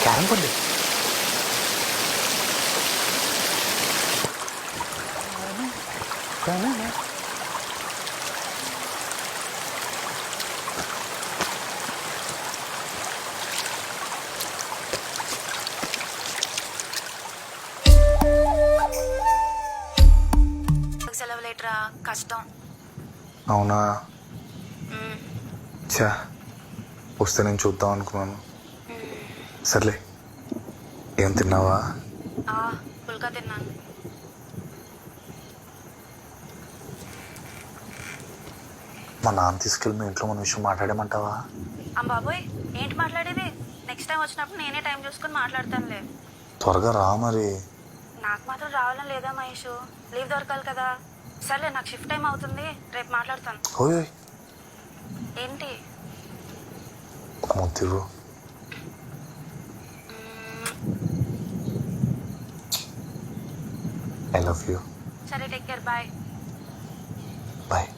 Carrom పండి సెలవు లేటరా కష్టం. అవునా? చా వస్తే నేను చూద్దాం అనుకున్నాను. సర్లే, ఏం తిన్నావా? పుల్కా తిన్నాను. మా నాన్న తీసుకెళ్ళి మీ ఇంట్లో మన విషయం మాట్లాడేమంటావా? బాబోయ్, ఏంటి మాట్లాడేది? నెక్స్ట్ టైం వచ్చినప్పుడు నేనే టైం చూసుకొని మాట్లాడతానులే. త్వరగా రా మరి. నాకు మాత్రం రావాలని లేదా మహేష్? లీవ్ దొరకాలి కదా. సర్లే, నాకు షిఫ్ట్ టైం అవుతుంది, రేపు మాట్లాడతాను. ఓయ్ ఏంటి? ముద్దు ఐ లవ్ యూ. సరే, టేక్ కేర్, బాయ్. బాయ్.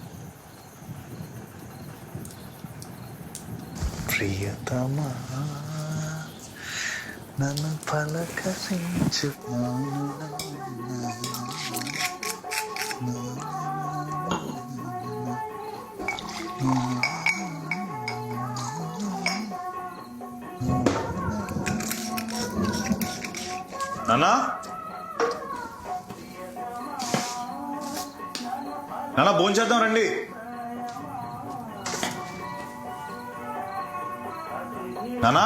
ప్రియతమా నన్ను పలకరించు. నానా నానా భోజనం చేద్దాం రండి. నానా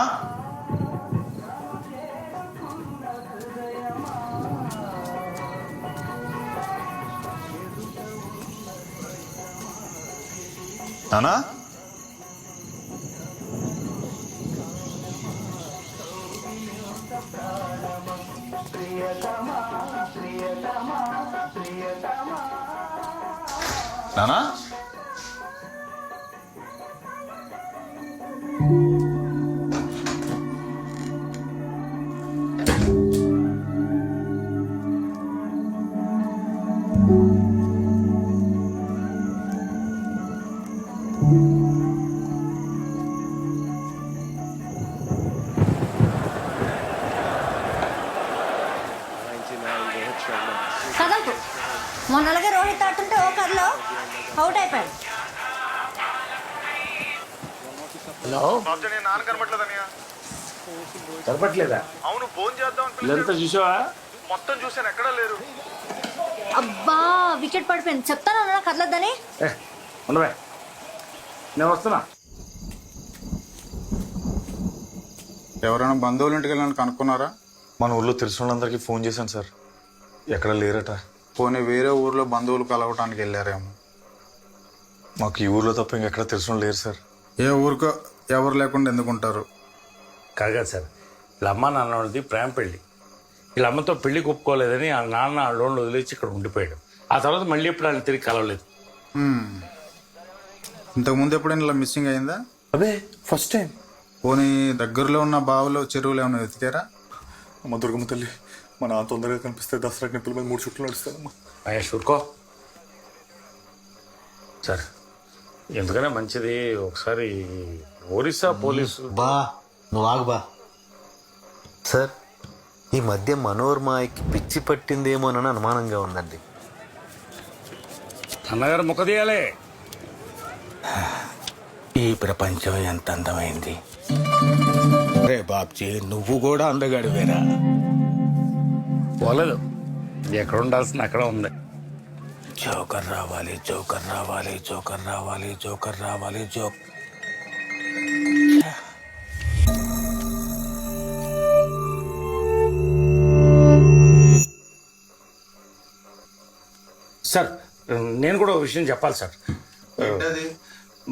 నానా నానా కదలకు మొన్న అలాగే రోహిత్ ఆడుతుంటే ఓ కర్లో అవుట్ అయిపోయాడు. హలో, నాన్న కనబట్లేదన్నయ్య. కనపట్లేదా? అవును, ఫోన్ చేద్దాం. ఇల్లంతా చూసావా? మొత్తం చూసాను, ఎక్కడా లేరు. అబ్బా, వికెట్ పడిపోయింది. చెప్తాను అన్నా కదలొద్దని. ఉండవే, నేను వస్తున్నా. ఎవరైనా బంధువులు ఇంటికి వెళ్ళాలని కనుక్కున్నారా? మన ఊర్లో తెలిసిన వాళ్ళందరికీ ఫోన్ చేశాను సార్, ఎక్కడ లేరట. పోనీ వేరే ఊర్లో బంధువులు కలవటానికి వెళ్ళారేమో. మాకు ఈ ఊర్లో తప్ప ఇంకెక్కడ తెలిసిన లేరు సార్. ఏ ఊరికో ఎవరు లేకుండా ఎందుకుంటారు? కాగా సార్, వీళ్ళ అమ్మ నాన్న వాళ్ళది ప్రేమ పెళ్ళి. వీళ్ళ అమ్మతో పెళ్లి ఒప్పుకోలేదని ఆ నాన్న ఆ లోన్లు వదిలేసి ఇక్కడ ఉండిపోయాడు. ఆ తర్వాత మళ్ళీ ఎప్పుడు ఆయన తిరిగి కలవలేదు. ఇంతకుముందు ఎప్పుడైనా ఇలా మిస్సింగ్ అయిందా? అదే ఫస్ట్ టైం. పోనీ దగ్గరలో ఉన్న బావులు చెరువులు ఏమైనా వెతికారా? అమ్మ దుర్గమ్మ తల్లి, మా నాన్న తొందరగా కనిపిస్తే దసరా నిప్పుల మీద 3 చుట్లు నడుస్తానమ్మా. మహేష్ ఊరుకో సార్, ఎందుకనే మంచిది ఒకసారి ఒరిస్సా పోలీసు. బా నువ్వు ఆగు బా. సార్, ఈ మధ్య మనోర్మాయికి పిచ్చి పట్టిందేమోనని అనుమానంగా ఉందండి. అన్నగారు ముఖ తీయాలే. ఈ ప్రపంచం ఎంత అందమైంది. రే బాబ్జీ, నువ్వు కూడా అందగాడివేరా. పోలేదు, ఎక్కడ ఉండాల్సింది అక్కడ ఉంది. జోకర్ రావాలి, జోకర్ రావాలి, జోకర్ రావాలి, జోకర్ రావాలి, జోక్. సార్, నేను కూడా ఒక విషయం చెప్పాలి సార్.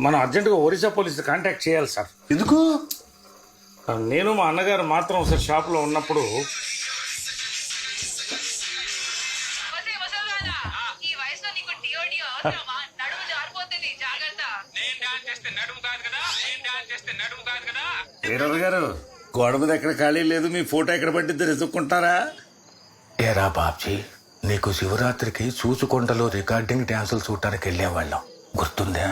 మనం అర్జెంటుగా ఒరిస్సా పోలీసు కాంటాక్ట్ చేయాలి సార్. ఎందుకు? నేను మా అన్నగారు మాత్రం ఒకసారి షాప్లో ఉన్నప్పుడు లీడర్ గారు గోడ మీద ఎక్కడ ఖాళీ లేదు, మీ ఫోటో ఎక్కడ పట్టిద్దో ఎత్తుక్కుంటారా? ఏరా బాబ్జీ, నీకు శివరాత్రికి చూసుకొండలో రికార్డింగ్ డ్యాన్సులు చూడటానికి వెళ్ళేవాళ్ళం, గుర్తుందా?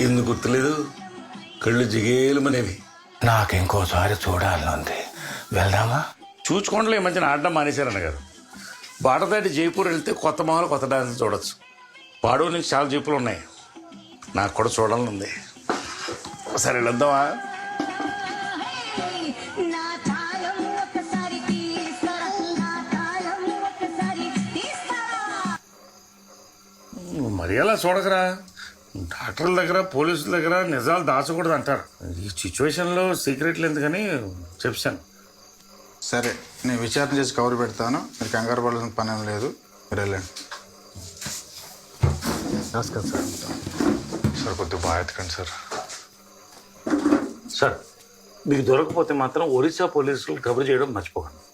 ఎందుకు గుర్తులేదు? కళ్ళు జిగేలు మనేవి. నాకింకోసారి చూడాలనుంది, వెళ్దామా? చూచుకోండి, ఈ మధ్యన ఆడడం మానేశారన్న గారు. బాటదాటి జైపూర్ వెళ్తే కొత్త మొహలు కొత్త డాన్స్ చూడొచ్చు. పాడూరు నుంచి చాలా జీపులు ఉన్నాయి, నాకు కూడా చూడాలని ఉంది. సరే వెళ్దామా? మరి అలా చూడకరా, డాక్టర్ల దగ్గర పోలీసుల దగ్గర నిజాలు దాచకూడదు అంటారు. ఈ సిచ్యువేషన్లో సీక్రెట్లు ఎందుకని చెప్పాను. సరే, నేను విచారణ చేసి కవర్ పెడతాను. మీరు కంగారు పడాల్సిన పని ఏం లేదు, మీరు వెళ్ళండి. నమస్కారం సార్. సార్ కొద్దిగా బాగా ఎత్తకండి సార్. సార్, మీకు దొరకపోతే మాత్రం ఒరిస్సా పోలీసులు కబురు చేయడం మర్చిపోకండి.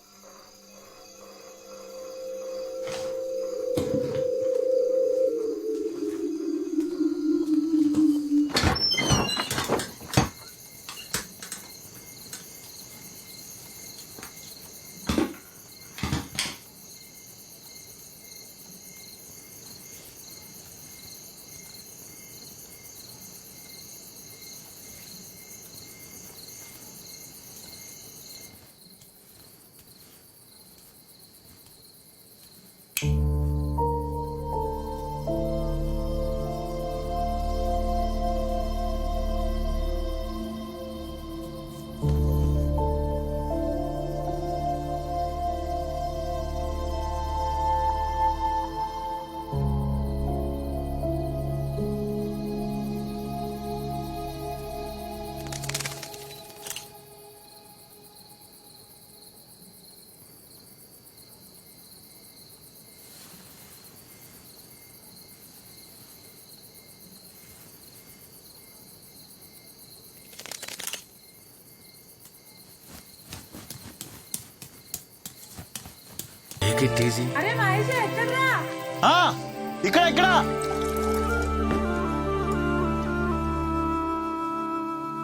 ఇక్కడ ఇక్కడ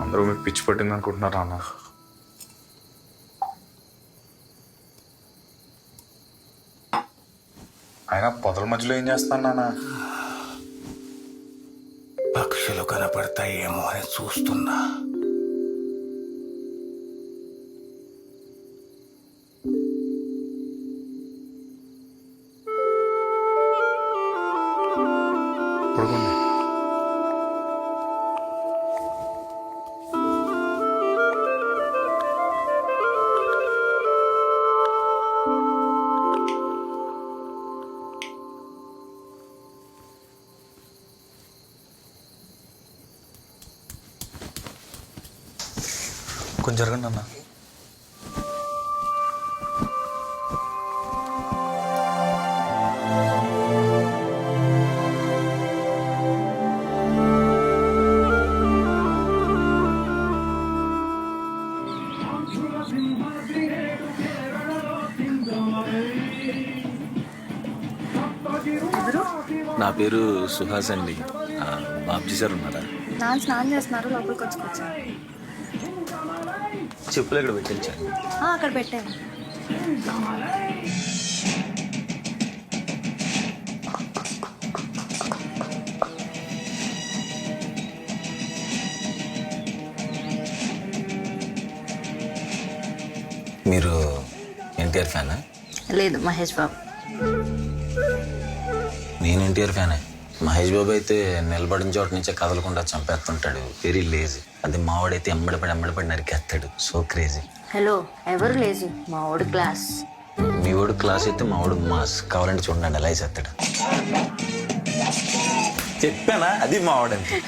అందరూ మీకు పిచ్చి పట్టింది అనుకుంటున్నారా అన్న? ఆయన పొదల మధ్యలో ఏం చేస్తాను నాన్న? పక్షులు కనపడతాయేమో అని చూస్తున్నా. పడుకోండి. కొంచెం జరగండి అన్న. నా పేరు సుహాస్ అండి. బాబ్జీ సార్ ఉన్నారా? నాన్న స్నానం చేస్తున్నారు, లోపలికి వచ్చుకోవచ్చు. చెప్పులు ఎక్కడ పెట్టించాను? అక్కడ పెట్టాను. మీరు ఎన్టీఆర్ ఫ్యానా? లేదు, మహేష్ బాబు. నేను ఎన్టీఆర్ ఫ్యానే. మహేష్ బాబు అయితే నిలబడిన చోట నుంచే కదలకుండా చంపేస్తుంటాడు, వెరీ లేజీ. అది మావాడైతే ఎమ్మడిపడి నరికేస్తాడు, సో క్రేజీ. హలో, ఎవరు లేజీ? మా ఓడి క్లాస్. మీ వాడు క్లాస్ అయితే మా వాడు మాస్. కావాలంటే చూడండి ఎలా వేసేస్తాడు. చెప్పానా, అది మా వాడంతే.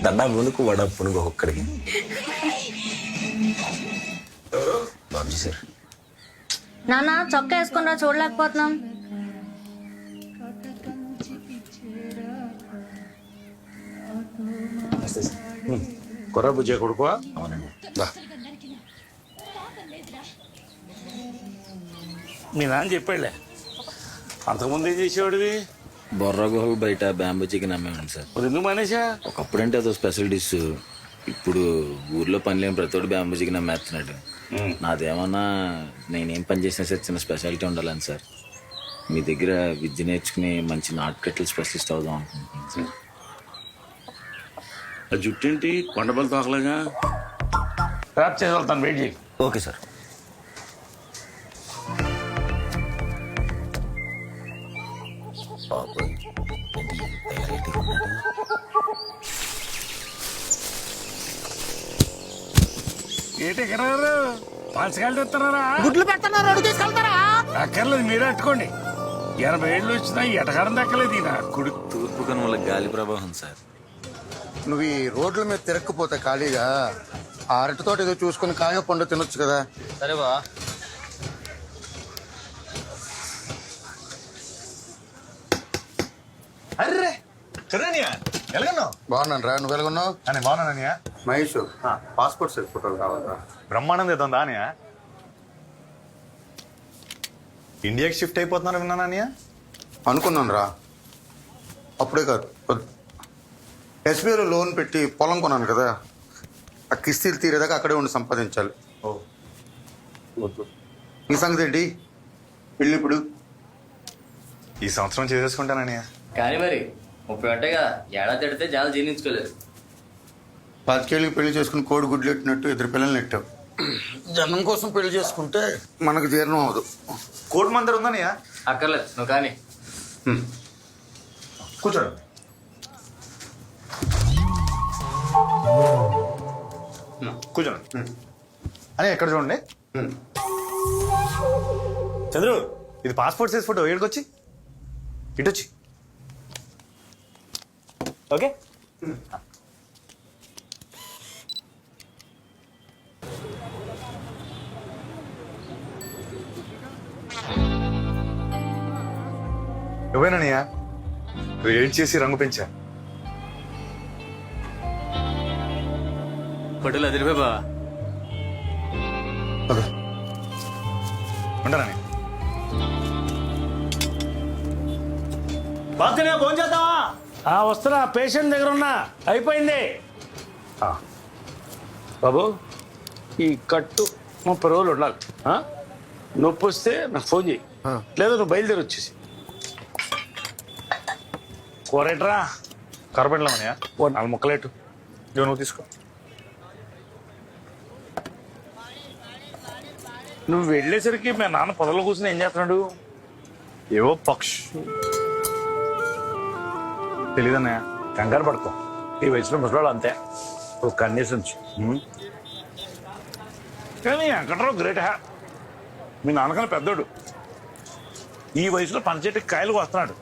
దండా పునుకు వడ పునుకు ఒక్కడికి. బాబ్జీ సార్. నాన్న చొక్కా వేసుకున్నా, చూడలేకపోతున్నాం. కొర్ర బుజ్జే కొడుకో. మీ నాన్న చెప్పాడులే, అంతకుముందు ఏం చేసేవాడివి? బొర్రా గుహలు బయట బ్యాంబూ చికెన్ అమ్మేవాడిని సార్. మరి ఎందుకు మానేసా? ఒకప్పుడంటే అదో స్పెషల్ డిష్. ఇప్పుడు ఊర్లో పని లేని ప్రతివాడు బ్యాంబూ చికెన్ అమ్మేస్తున్నాడు. నాదేమన్నా నేనేం పని చేసినా సార్ చిన్న స్పెషాలిటీ ఉండాలని సార్. మీ దగ్గర విద్య నేర్చుకుని మంచి నాటుకట్టలు స్పెషలిస్ట్ అవుదాం అనుకుంటున్నాను సార్. ఆ జుట్టేంటి కొండపల్లి తోకలాగా? ట్రాప్ చేసి వెళ్తాను, వెయిట్ చేయి. Okay sir. ఏంటి ఎక్కడారు? పంచకాయలు తెస్తున్నారా? గుడ్లు పెడుతున్నారు, అడుగు తీసుకెళ్తారా? అక్కర్లేదు, మీరే అట్టుకోండి. 80 ఏళ్ళు వచ్చినా ఎటకారం దక్కలేదు ఈయన కుడి. తూర్పు కనుమల గాలి ప్రభావం సార్. నువ్వు ఈ రోడ్ల మీద తిరగకపోతే ఖాళీగా ఆ అరటితోట ఏదో చూసుకుని కాయ పండు తినొచ్చు కదా. సరే బా. అర్రే చదవనియా ఎలాగన్నావు? బాగున్నాను రా, నువ్వు ఎలాగున్నావు? అని బాగున్నాననియా. మహేష్, పాస్పోర్ట్ సైజ్ ఫోటోలు కావాలా? బ్రహ్మానందం ఏదో దానియా. ఇండియాకి షిఫ్ట్ అయిపోతున్నాను విన్నాననియా. అనుకున్నాను రా, అప్పుడే కాదు ఎస్బీఐలో లోన్ పెట్టి పొలం కొన్నాను కదా, ఆ కిస్తీలు తీరేదాకా అక్కడే ఉండి సంపాదించాలి. ఓ వద్దు. నీ సంగతి ఏంటి? పెళ్ళి ఇప్పుడు? ఈ సంవత్సరం చేసేసుకుంటాననియా. కానీ మరి 30 ఉంటాయి కదా, ఏడాది తిడితే చాలా జీర్ణించుకోలేదు. 25 ఏళ్ళకి పెళ్లి చేసుకుని కోడి గుడ్లు ఎట్టినట్టు 2 పిల్లల్ని నెట్టావు. జనం కోసం పెళ్లి చేసుకుంటే మనకు జీర్ణం అవదు. కోటి మందరు ఉందనియా. అక్కర్లేదు, నువ్వు కానీ. కూర్చోండి. కూర్చోండి అని ఎక్కడ చూడండి. చంద్రు, ఇది పాస్పోర్ట్ సైజ్ ఫోటో. ఏడుకొచ్చి ఇటొచ్చి. ఓకే. నువ్వేననియా వెయిట్ చేసి రంగు పెంచా. ఫోటోలు అదిరిపోయి బా. ఉంటానని బాగా ఫోన్ చేద్దామా? వస్తున్నా, పేషెంట్ దగ్గర ఉన్నా. అయిపోయింది బాబు. ఈ కట్టు 30 రోజులు ఉండాలి. నొప్పి వస్తే నాకు ఫోన్ చేయి, లేదా నువ్వు బయలుదేరి వచ్చేసి. కూరేట్రా? కరపెట్టలేమనియా. ఓ 4 ముక్కలేటు. ఇదిగో నువ్వు తీసుకో. నువ్వు వెళ్ళేసరికి మా నాన్న పొదలో కూర్చుని ఏం చేస్తున్నాడు? ఏవో పక్షు తెలీదన్నయ్య. కంగారు పడుకో, ఈ వయసులో ముసలాడు అంతే. ఒక కన్నీసించు. కానీ వెంకట్రావు గ్రేట్ హ్యా. మీ నాన్నకన్నా పెద్దోడు. ఈ వయసులో పంచేటికి కాయలు వస్తున్నాడు.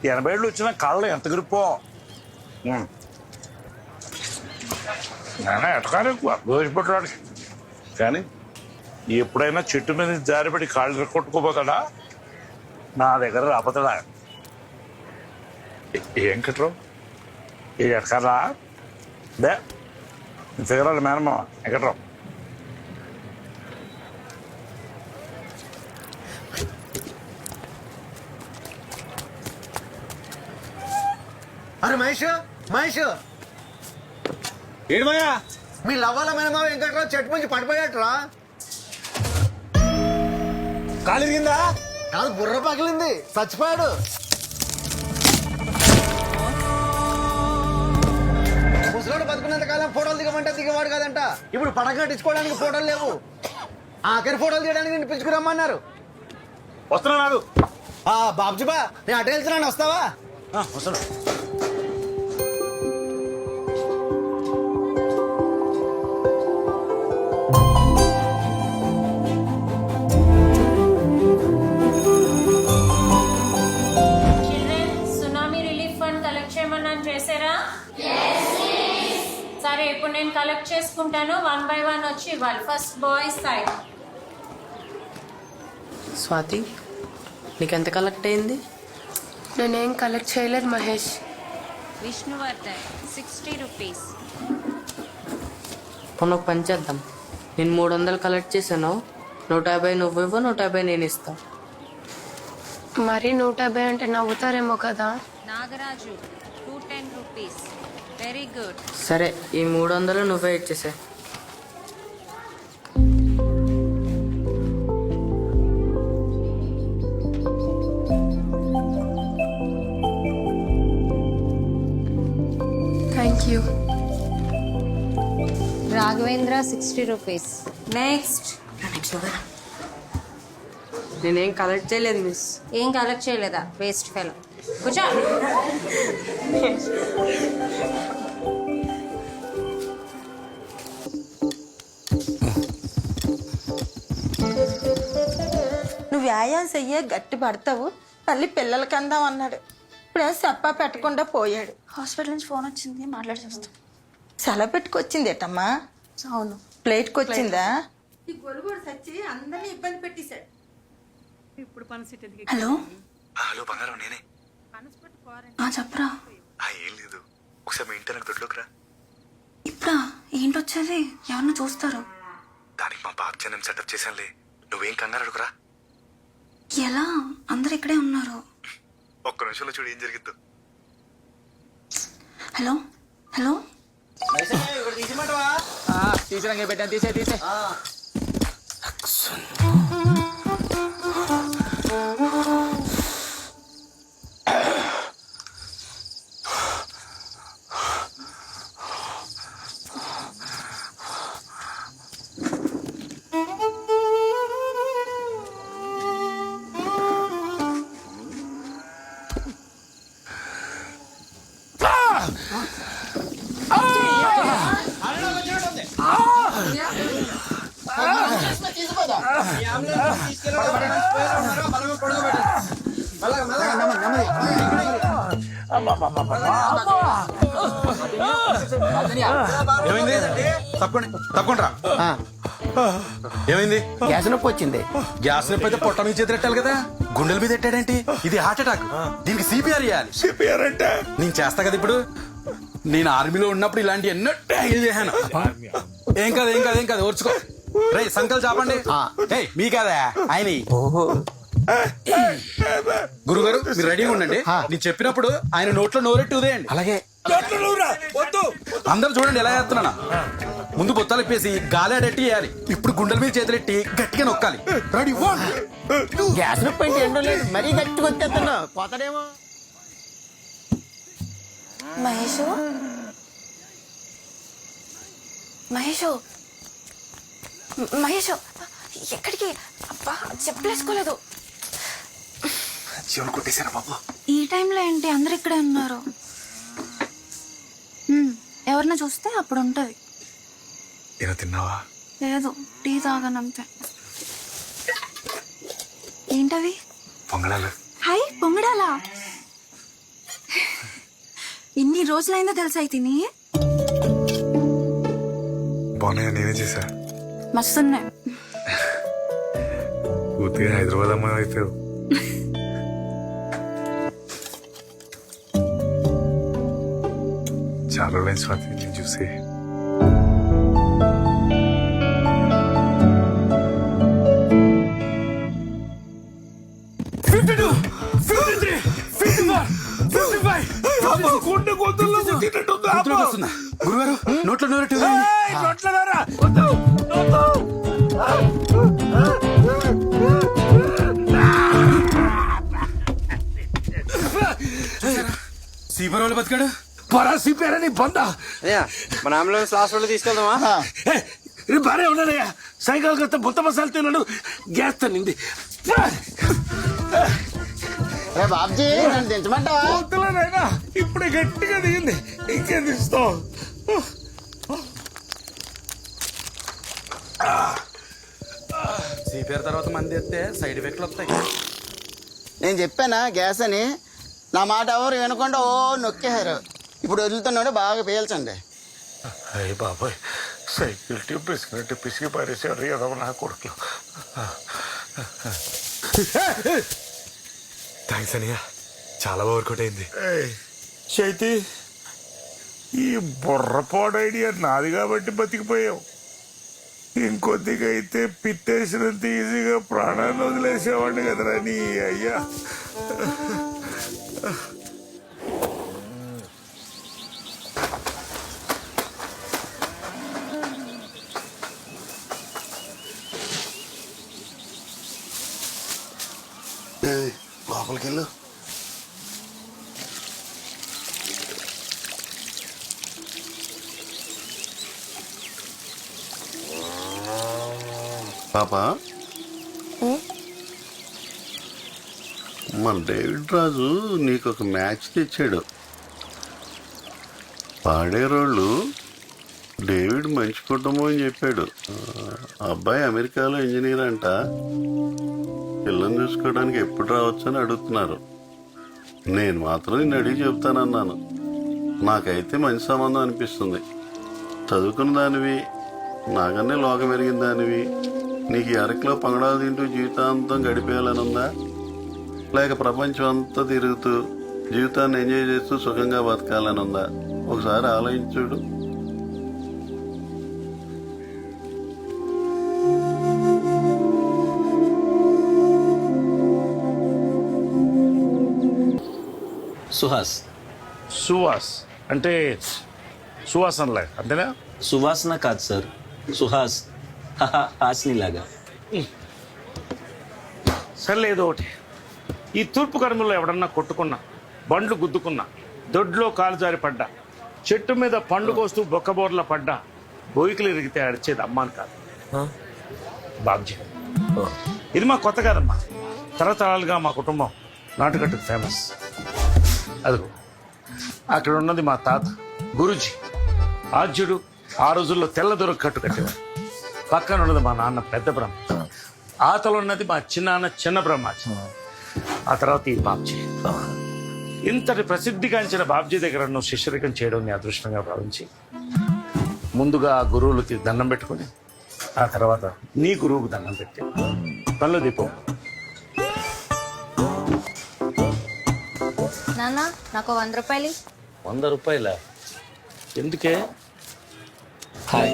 80 ఏళ్ళు వచ్చినా కాళ్ళు ఎంత గ్రిప్పో. నాన్న ఎటకారు ఎక్కువ దోషపడ్డాడు. కానీ ఎప్పుడైనా చెట్టు మీద జారిపడి కాళ్ళు కొట్టుకోపోతాడా? నా దగ్గర రాపోతాడా? ఏం కట్టరావు? ఏ ఎటకారా దే ఫిగరాలు మేనమ్మ ఎక్కడ్రావు. అరే మహేష్, మహేష్, ఏడుమయ్యా మీ లవ్వాల మేనమా వెంకట్రావు చెట్టు నుంచి పడిపోయాట్రా. కాలు ఇరిగిందా? కాదు, బుర్ర పగిలింది, చచ్చిపోయాడు. ముసలోడు బతుకున్నంత కాలం ఫోటోలు దిగమంటే దిగవాడు కదంట. ఇప్పుడు పడక కట్టించుకోవడానికి ఫోటోలు లేవు. ఆఖరి ఫోటోలు తీయడానికి నేను పిలుచుకురమ్మన్నారు. వస్తున్నా నాకు. బాబుజీ బా, నేను అటు వెళ్తున్నాను, వస్తావా? వస్తున్నా. సునామీ రిలీఫ్ ఫండ్ కలెక్ట్ చేయమన్నాను, చేశారా? సరే, ఇప్పుడు నేను కలెక్ట్ చేసుకుంటాను. 1 by 1 వచ్చి ఇవ్వాలి. First boys side. స్వాతి, నీకెంత కలెక్ట్ అయింది? నేనేం కలెక్ట్ చేయలేదు మహేష్. విష్ణువర్ధన్ 60 రూపీస్. మనం ఒక పని చేద్దాం. నేను 300 కలెక్ట్ చేశాను. 150 నువ్వు ఇవ్వ, 150 నేను ఇస్తా. మరి 150 అంటే నవ్వుతారేమో కదా. నాగరాజు 210 రూపీస్. Very good. సరే, ఈ 300 నువ్వే ఇచ్చేసే. Thank you. Raghavendra 60 rupees. Next. నేనేం కలెక్ట్ చేయలేదు మిస్. ఏం కలెక్ట్ చేయలేదా? Waste fellow. కూర్చో. నువ్వు వ్యాయామం చెయ్యే గట్టి పడతావు, మళ్ళీ పిల్లలకి అందాం అన్నాడు. ఇప్పుడేం చెప్పా పెట్టకుండా పోయాడు. హాస్పిటల్ నుంచి ఫోన్ వచ్చింది, మాట్లాడి చూస్తాం. సెలవు పెట్టుకొచ్చింది ఏటమ్మా? అవును. ప్లేట్కి వచ్చిందా? ఈ గొలుగుడు సచ్చి అందరినీ ఇబ్బంది పెట్టేశాడు. హలో. హలో బంగారం, నేనే. చెప్పరా. ఏం లేదు, ఒకసారి మీ ఇంటి నాకు దొడ్లోకి రా. ఇప్పుడా? ఏంటొచ్చేది? ఎవరన్నా చూస్తారు. దానికి మా బాబు నేను సెటప్ చేశానులే, నువ్వేం కంగారు అడుగురా. ఎలా? అందరు ఇక్కడే ఉన్నారు. ఒక్క నిమిషంలో చూడు ఏం జరిగిద్దు. Hello hello. తీసిరంగా పెట్టాను, తీసే తీసే. ఏమైంది? తప్పకుండా ఏమైంది? గ్యాస్ నొప్పి వచ్చింది. గ్యాస్ నొప్పి అయితే పొట్ట మీద చేతి పెట్టాలి కదా, గుండెల మీద పెట్టాడేంటి? ఇది హార్ట్ అటాక్, దీనికి సిపిఆర్ చేయాలి. సిపిఆర్ అంటే నేను చేస్తా కదా. ఇప్పుడు నేను ఆర్మీలో ఉన్నప్పుడు ఇలాంటి ఎన్నో ట్యాగిల్ చేశాను. ఏం కాదు ఏం కాదు ఏం కాదు, ఓర్చుకో. రే సంకల్ చాపండి. మీ కాదా ఆయన. గురుగారు మీరు రెడీగా ఉండండి, నేను చెప్పినప్పుడు ఆయన నోట్లో నోరెట్టి ఉదయండి. అలాగే. అందరూ చూడండి ఎలా చేస్తున్నానా. ముందు బొత్తాలు ఇప్పేసి గాలాడెట్టి వేయాలి. ఇప్పుడు గుండెల మీద చేతులెట్టి గట్టిగా నొక్కాలి. రెడీ? గ్యాస్ నొప్పి అంటే ఏంటో లేదు, మరీ గట్టిగా వచ్చేస్తున్నా పోతాడేమో. మహేషు మహేషు మహేషు ఎక్కడికి? అబ్బా చెప్పలేసుకోలేదు. జీవన్ కొట్టేశారా బాబు? ఈ టైంలో ఏంటి? అందరు ఇక్కడే ఉన్నారు. ఎవరన్నా చూస్తే అప్పుడు ఉంటది. ఏదో తిన్నావా? లేదు, టీ తాగనంతే. ఏంటవి? పొంగడాలు. హాయ్, పొంగడాలా? ఎన్ని రోజులైందో తెలుసా తిని? బాగున్నాయా? నేనే చేశా. మస్తున్నాయి. పూర్తిగా హైదరాబాద్ అమ్మాయి అయిపోయావు. చాలా రోజులైన స్వాతి నేను చూసి. గురుగారు నోట్లో నోరెట్టి సీపర్ వాళ్ళు బతికాడు. పరాసిపోయారని బంద. మన అంబులెన్స్ హాస్పిటల్ తీసుకెళ్దామా? బానే ఉన్నాడయ్యా, సాయంకాలం క్రితం బుత్త మసాలా తిన్నాడు, గ్యాస్ తన్నింది. బాబ్జీ నన్ను దించమంటావా? వద్దులేనైనా, ఇప్పుడే గట్టిగా దిగింది, ఇంకేం దిస్తావు? సిపిఆర్ తర్వాత మంది ఎత్తే సైడ్ ఎఫెక్ట్లు వస్తాయి. నేను చెప్పానా గ్యాస్ అని? నా మాట ఎవరు వినకుండా ఓ నొక్కేశారు. ఇప్పుడు వదులుతున్నాడు, బాగా పేల్చండి. అయ్యి బాబాయ్, సైకిల్ ట్యూబ్ పిసికినట్టు పిసికి పారేసాడు ఏదో నా కొడుకు. థ్యాంక్స్ అనియా, చాలా వర్కౌట్ అయింది. చైతి, ఈ బుర్రపాడు ఐడియా నాది కాబట్టి బతికిపోయావు. ఇంకొద్దిగా అయితే పిట్టేసినంత ఈజీగా ప్రాణాన్ని వదిలేసేవాడిని కదరా నీ అయ్యా. లోపలికి వెళ్ళు. పాప, మన డేవిడ్ రాజు నీకు ఒక మ్యాచ్ తెచ్చాడు. పాడేరోళ్ళు డేవిడ్ మంచి కుటుంబం అని చెప్పాడు. అబ్బాయి అమెరికాలో ఇంజనీర్ అంట. పిల్లని చూసుకోవడానికి ఎప్పుడు రావచ్చు అని అడుగుతున్నారు. నేను మాత్రం నిన్ను అడిగి చెప్తానన్నాను. నాకైతే మంచి సంబంధం అనిపిస్తుంది. చదువుకున్న దానివి, నాకన్నే లోకం ఎరిగిన దానివి. నీకు అరకులో పంగడాలు తింటూ జీవితాంతం గడిపేయాలని ఉందా, లేక ప్రపంచం అంతా తిరుగుతూ జీవితాన్ని ఎంజాయ్ చేస్తూ సుఖంగా బతకాలని ఉందా? ఒకసారి ఆలోచించుడు. సుహాస్. సువాస్ అంటే సువాసనలే అంతేనా? సువాసన కాదు సార్, సుహాస్. హాస్నిలాగా. సర్లేదు ఒకటి, ఈ తూర్పు కర్మలో ఎవడన్నా కొట్టుకున్నా, బండ్లు గుద్దుకున్నా, దొడ్లో కాలు జారి పడ్డా, చెట్టు మీద పండు కోస్తూ బొక్కబోర్ల పడ్డా, బోయికలు ఇరిగితే అడిచేది అమ్మాని కాదు, బాబ్జీ. ఇది మా కొత్త కాదమ్మా. తరతరాలుగా మా కుటుంబం నాటుకట్టుకు ఫేమస్. అదిగో అక్కడ ఉన్నది మా తాత గురూజీ, ఆద్యుడు. ఆ రోజుల్లో తెల్ల దొరకు కట్టు కట్టేవాడు. పక్కన ఉన్నది మా నాన్న పెద్ద బ్రహ్మ. ఆతలు ఉన్నది మా చిన్నాన్న చిన్న బ్రహ్మాజీ. ఆ తర్వాత ఈ బాబ్జీ. ఇంతటి ప్రసిద్ధిగాంచిన బాబ్జీ దగ్గర నువ్వు శిష్యరికం చేయడం నీ అదృష్టంగా భావించి ముందుగా ఆ గురువులకి దండం పెట్టుకుని ఆ తర్వాత నీ గురువుకు దండం పెట్టి పనులు దీపం. నాన్న నాకు 100 రూపాయలు. 100 రూపాయల? ఎందుకే? హాయ్.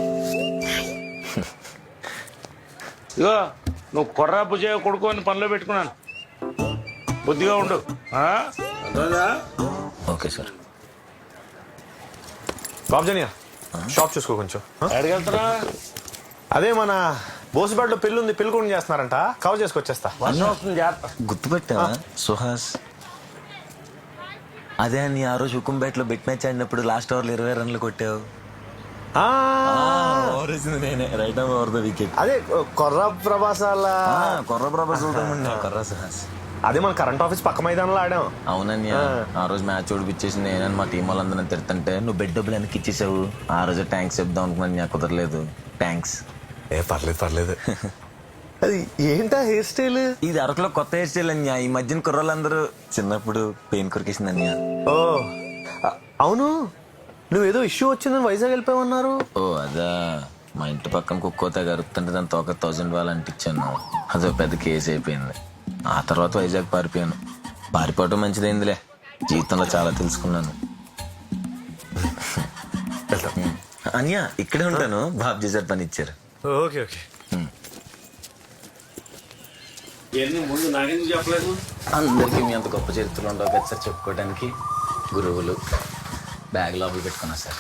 ఇగో నువ్వు కొర్రా భుజయ్య కొడుకు అని పనిలో పెట్టుకున్నాను. బుద్ధిగా ఉండు. Okay sir. బాబ్జనియా షాప్ చూసుకో కొంచెం. ఎడగలుగుతారా? అదే మన బోసుబాట్లో పెళ్ళి ఉంది, పెళ్ళి కూడా చేస్తున్నారంట. కవర్ చేసుకొచ్చేస్తా. గుర్తుపెట్టావా సుహాస్? అదే నీ ఆ రోజు హుకుంపేటలో బిట్ మ్యాచ్ ఆడినప్పుడు లాస్ట్ ఓవర్లో 20 రన్లు కొట్టావు. నేనే రైట్ ఓవర్ ద వికెట్. అదే కొర్ర ప్రభాసాల కొర్ర సుహాస్. అదే మన కరెంట్ ఆఫీస్ పక్క మైదానంలో ఆడాం. అవునన్య, ఆ రోజు మ్యాచ్ ఓడిపించేసి నేనని మా టీం వాళ్ళందరినీ తిడుతుంటే నువ్వు బెడ్ డబ్బులు వెనక్కి ఇచ్చేసావు. ఆ రోజు థ్యాంక్స్ చెప్దాం అనుకున్నాను, నాకు కుదరలేదు. థ్యాంక్స్. పర్లేదు. అది ఏంటా హెయిర్ స్టైల్? ఇది అరకులో కొత్త హెయిర్ స్టైల్ అన్యా. ఈ మధ్యన కుర్రోళ్ళందరూ చిన్నప్పుడు పెయిన్ కొరికేసింది అన్యా. ఓ అవును, నువ్వేదో ఇష్యూ వచ్చిందని వైజాగ్ వెళ్ళిపోయామన్నారు. ఓ అదా, మా ఇంటి పక్కన కుక్కోతే గరుపుతుంటే దాని తోక 1000 వాళ్ళు అంటించాను. అదో పెద్ద కేసు అయిపోయింది. ఆ తర్వాత వైజాగ్ పారిపోయాను. పారిపోవటం మంచిదైందిలే, జీవితంలో చాలా తెలుసుకున్నాను. అన్యా ఇక్కడే ఉంటాను, బాబ్జీ సార్ పని ఇచ్చారు. ఓకే. ముందు నాకెందుకు చెప్పలేదు? అందరికీ మీ అంత గొప్ప చరిత్రలు ఉండవు కదా సార్ చెప్పుకోవడానికి. గురువులు బ్యాగ్ లోపల పెట్టుకున్నా సార్.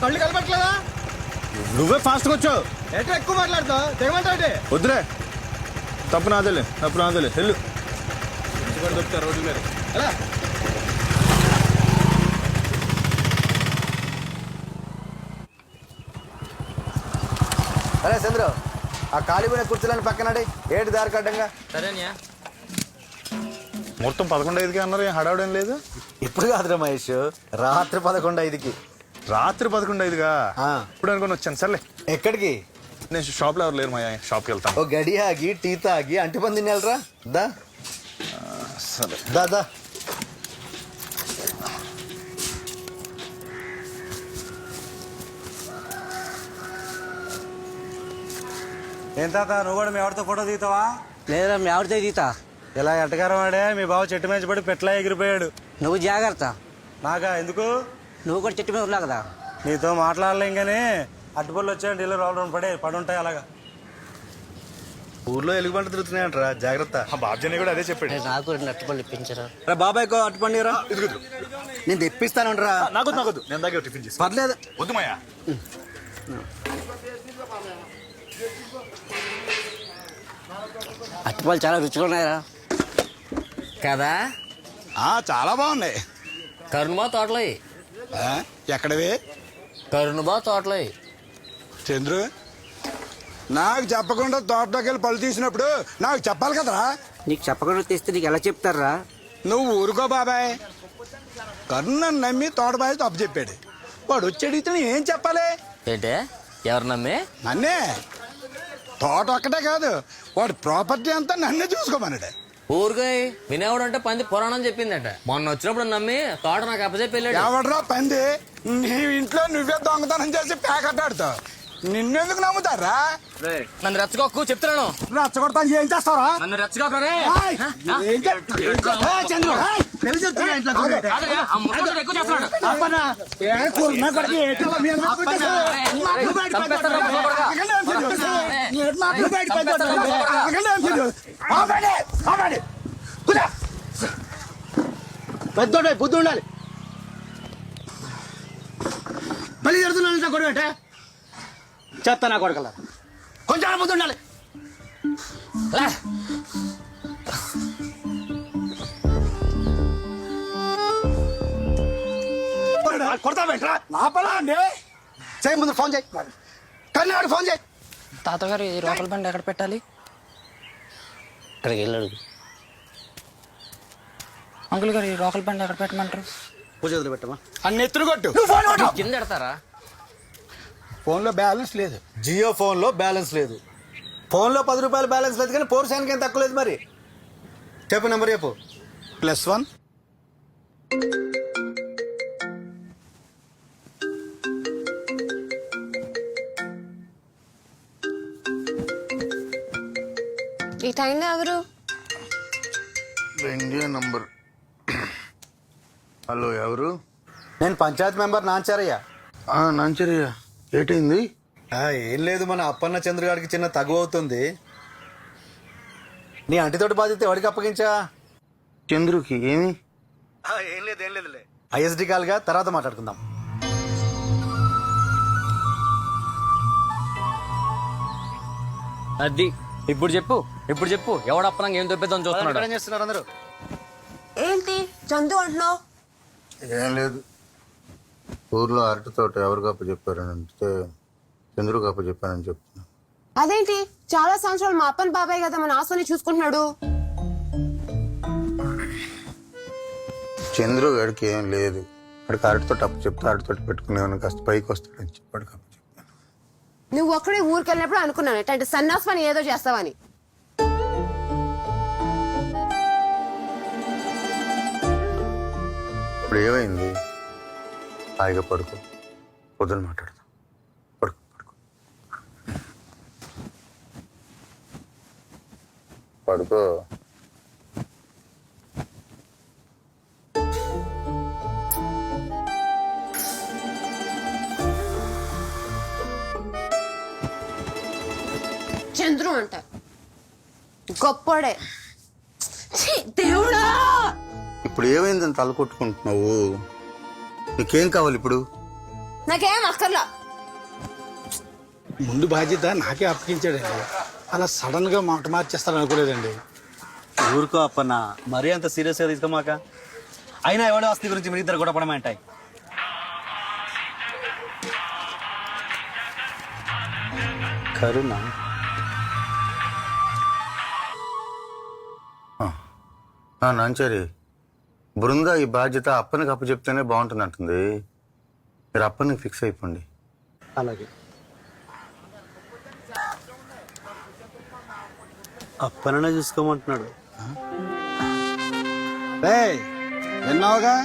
కళ్ళు కలపట్లేదా? నువ్వే ఫాస్ట్గా వచ్చావు. ఎట్లా ఎక్కువ మాట్లాడతావు? తెగమంటే వద్దులే, తప్పు నాదేలే వెళ్ళు. దొరుకుతారు రోడ్ల మీద. ఎలా అరే చంద్ర, ఆ కాలిపోయిన కుర్చీలని పక్కనడి. ఏడు దారి కడ్డంగా. సరేన్యా. మొత్తం 11:05కి అన్నారు, ఏం హడావుడేం లేదు? ఇప్పుడు కాదురా మహేష్, రాత్రి 11:05కి. రాత్రి 11:05గా? ఇప్పుడు అనుకుని వచ్చాను. సర్లే. ఎక్కడికి? నేను షాప్లో ఎవరు లేరు, మా షాప్కి వెళ్తాను. ఓ గడి ఆగి టీ తాగి అంటిపంది తినేళ్ళరా. దా సరే దా. ఏం తాత నువ్వు కూడా మీ ఆవిడతో ఫోటో దిగుతావా? లేదా మీ ఆవిడతో దిగుతా. ఇలా ఎట్టకారం వాడే మీ బావ చెట్టు మీద పడి పెట్లా ఎగిరిపోయాడు. నువ్వు జాగ్రత్త. నాగా ఎందుకు? నువ్వు కూడా చెట్టు మీద ఉన్నా కదా. నీతో మాట్లాడలేం కానీ అట్టుపళ్ళు వచ్చాయంటే ఇల్లు రావడం పడి ఉంటాయి అలాగా. ఊర్లో ఎలుగుబంట తిరుగుతున్నాయంటరా, జాగ్రత్త. బాబ్జీ కూడా అదే చెప్పాడు. నాకు రెండు అట్టుపళ్ళు ఇప్పించరా. బాబాయ్ అట్టుపండిరా. నేను తెప్పిస్తానురా. నాకొద్దు నేను దగ్గర టిఫిన్ చేసి. పర్లేదు. వద్దు మాయా. అట్టుపళ్ళు చాలా రుచిగా ఉన్నాయరా. కదా చాలా బాగున్నాయి. కరుణబా తోటలో ఎక్కడవి? కరుణబా తోటలో చంద్రు, నాకు చెప్పకుండా తోటలోకి వెళ్ళి పళ్ళు తీసినప్పుడు నాకు చెప్పాలి కదరా. నీకు చెప్పకుండా తీస్తే నీకు ఎలా చెప్తారా? నువ్వు ఊరుకో బాబాయ్. కరుణను నమ్మి తోటబాయి తప్పు చెప్పాడు. వాడు వచ్చి అడిగితే ఏం చెప్పాలి? ఏంటే ఎవరు నమ్మి? నన్నే. తోట ఒక్కటే కాదు, వాడి ప్రాపర్టీ అంతా నన్నే చూసుకోమన్నాడు. ఊరుగాయ వినేవాడు అంటే పంది పురాణం చెప్పిందట. మొన్న వచ్చినప్పుడు నమ్మి తోట నాకు అప్పచెప్పి వెళ్ళాడు. ఎవడరా పంది? నీ ఇంట్లో నువ్వే దొంగతనం చేసి ప్యాకెట్టాడుతావు. నిన్నెందుకు నమ్ముతారా? నన్ను రెచ్చగొక్కు చెప్తున్నాను. రెచ్చగొడతాను. ఏం చేస్తావరా? నన్ను రెచ్చగొక్కరే. పెద్దోడే బుద్ధి ఉండాలి. మళ్ళీ జరుగుతున్నా గొడవ చెత్త నా కొడకల. కొంచెం బుద్ధి ఉండాలి. కొడతావేంట్రా? నా పలా అండి. చేయి ముందు ఫోన్ చేయి. కన్నవాడు ఫోన్ చేయి. తాతగారు ఈ రోకల్ బండి ఎక్కడ పెట్టాలి? ఇక్కడికి వెళ్ళాడు. అంకుల్ గారు ఈ రోకల్ బండి ఎక్కడ పెట్టమంటారు? పూజ వదిలిపెట్టమా. అన్ని ఎత్తులు కొట్టు. కింద ఎడతారా? ఫోన్లో బ్యాలెన్స్ లేదు. జియో ఫోన్లో బ్యాలెన్స్ లేదు. ఫోన్లో 10 రూపాయలు బ్యాలెన్స్ లేదు కానీ పోర్షానికి ఏం తక్కువ లేదు. మరి చెప్పు నెంబర్ చెప్పు. +1 ఈ టైంలో ఎవరు? India number. హలో, ఎవరు? నేను పంచాయత్ మెంబర్ నాంచారయ్య. నాంచరయ్య, ఏటైంది? ఏం లేదు, మన అప్పన్న చంద్రగాడికి చిన్న తగువ అవుతుంది. నీ అంటితోటి బాధ్యత ఎవరికి అప్పగించా? చంద్రుకి ఏమి? ఏం లేదులే. ఐఎస్డి కాల్గా తర్వాత మాట్లాడుకుందాం. అది ఇప్పుడు చెప్పు ఎవడప్పనంగా ఏం దొబ్బేద్దాం చూస్తున్నాడు. ఏం చేస్తున్నారు అందరూ? ఏంటి చందు అంటున్నావు? ఏం లేదు, ఊర్లో అరటి తోట ఎవరు గొప్ప చెప్పారని అంటే చంద్రు గొప్ప చెప్పానని చెప్తున్నా. అదేంటి చాలా సంవత్సరాలు మా అప్పని బాబాయ్ కదా మన ఆస్తిని చూసుకుంటున్నాడు. చంద్రు గడికి ఏం లేదు, అడికి అరటితో అప్పు చెప్తే అరటితో పెట్టుకునేవాడిని కాస్త పైకి వస్తాడని చెప్పాడు గొప్ప చెప్పాను. నువ్వు ఒక్కడే ఊరికి వెళ్ళినప్పుడు అనుకున్నాను ఇట్లాంటి సన్నాస్ పని ఏదో చేస్తావని. ఇప్పుడు ఏమైంది? హాయిగా పడుకో, పొద్దున మాట్లాడదాం. పడుకో. చంద్రు అంట గొప్పోడే. దేవుడా, ఇప్పుడు ఏమైందని తల కొట్టుకుంటున్నావు? నీకేం కావాలి ఇప్పుడు? నాకేం అక్కర్లా. ముందు బాధ్యత నాకే అప్పగించాడండి. అలా సడన్ గా మాట మార్చేస్తాను అనుకోలేదండి. ఊరుకో అప్పన్న, మరీ అంత సీరియస్గా తీసుకోమాక. అయినా ఎవడో ఆస్తి గురించి మీరు ఇద్దరు కూడా పడమంటాయి. కరుణ నాంచారి, బృంద ఈ బాధ్యత అప్పనికి అప్పు చెప్తేనే బాగుంటుంది అంటుంది. మీరు అప్పనికి ఫిక్స్ అయిపోండి. అలాగే. అప్పననే చూసుకోమంటున్నాడు. విన్నావుగా,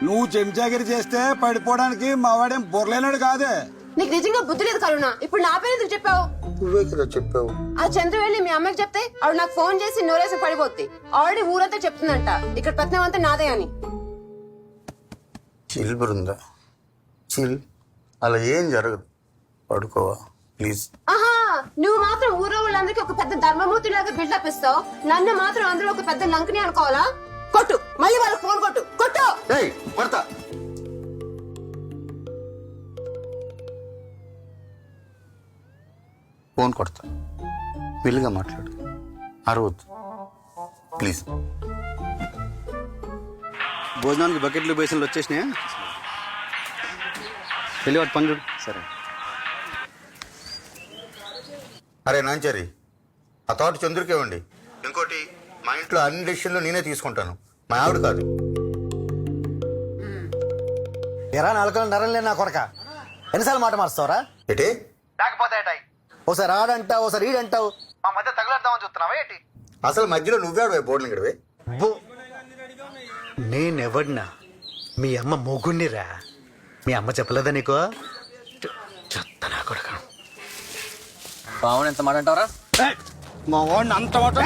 నువ్వు చెంచాగిరి చేస్తే పడిపోవడానికి మా వాడేం బొరలేనాడు కాదు. నీకు నిజంగా బుద్ధి లేదు కరుణ. ఇప్పుడు నా పేరు ఎందుకు చెప్పావు? నువ్వే కదా చెప్పావు. ఆ చంద్ర వెళ్ళి మీ అమ్మకి చెప్తే ఆవిడ నాకు ఫోన్ చేసి నోరేసి పడిపోద్ది. ఆల్రెడీ ఊరంతా చెప్తుందంట ఇక్కడ పత్నం అంతా నాదే అని. Chill Brinda, chill. అలా ఏం జరగదు. పడుకోవా ప్లీజ్. ఆహా, నువ్వు మాత్రం ఊరో వాళ్ళందరికీ ఒక పెద్ద ధర్మమూర్తి లాగా బిల్డప్ ఇస్తావు. నన్ను మాత్రం అందరూ ఒక పెద్ద లంకని అనుకోవాలా? కొట్టు, మళ్ళీ వాళ్ళకి ఫోన్ కొట్టు, కొట్టు. పడతా. ఫోన్ కొడతా. మెల్లిగా మాట్లాడు, అరవద్దు ప్లీజ్. భోజనానికి బకెట్లు బేసిన్లు వచ్చేసినాయా? వెళ్ళి వాటి పని చూడు. సరే. అరే నాంచారి, ఆ థాట్ చంద్రుకే ఇవ్వండి. ఇంకోటి, మా ఇంట్లో అన్ని డెసిషన్లు నేనే తీసుకుంటాను, మా ఆవిడ కాదు. ఎరా నాలుగు నరం నా కొడక, ఎన్నిసార్లు మాట మారుస్తావరా? ఏంటి? లేకపోతే ఓసారి ఆడంటావు, ఓసారి ఈడంటావు. మా మధ్య తగులుద్దామని చూస్తున్నావా ఏంటి? అసలు మధ్యలో నువ్వే బోర్డులు గడివే. నేనెవడినా? మీ అమ్మ మొగుణ్ణిరా. మీ అమ్మ చెప్పలేదా నీకు? చెత్తనా కొడక. పావును ఎంత మాట అంటావరా? మా వాడిని అంత మాట.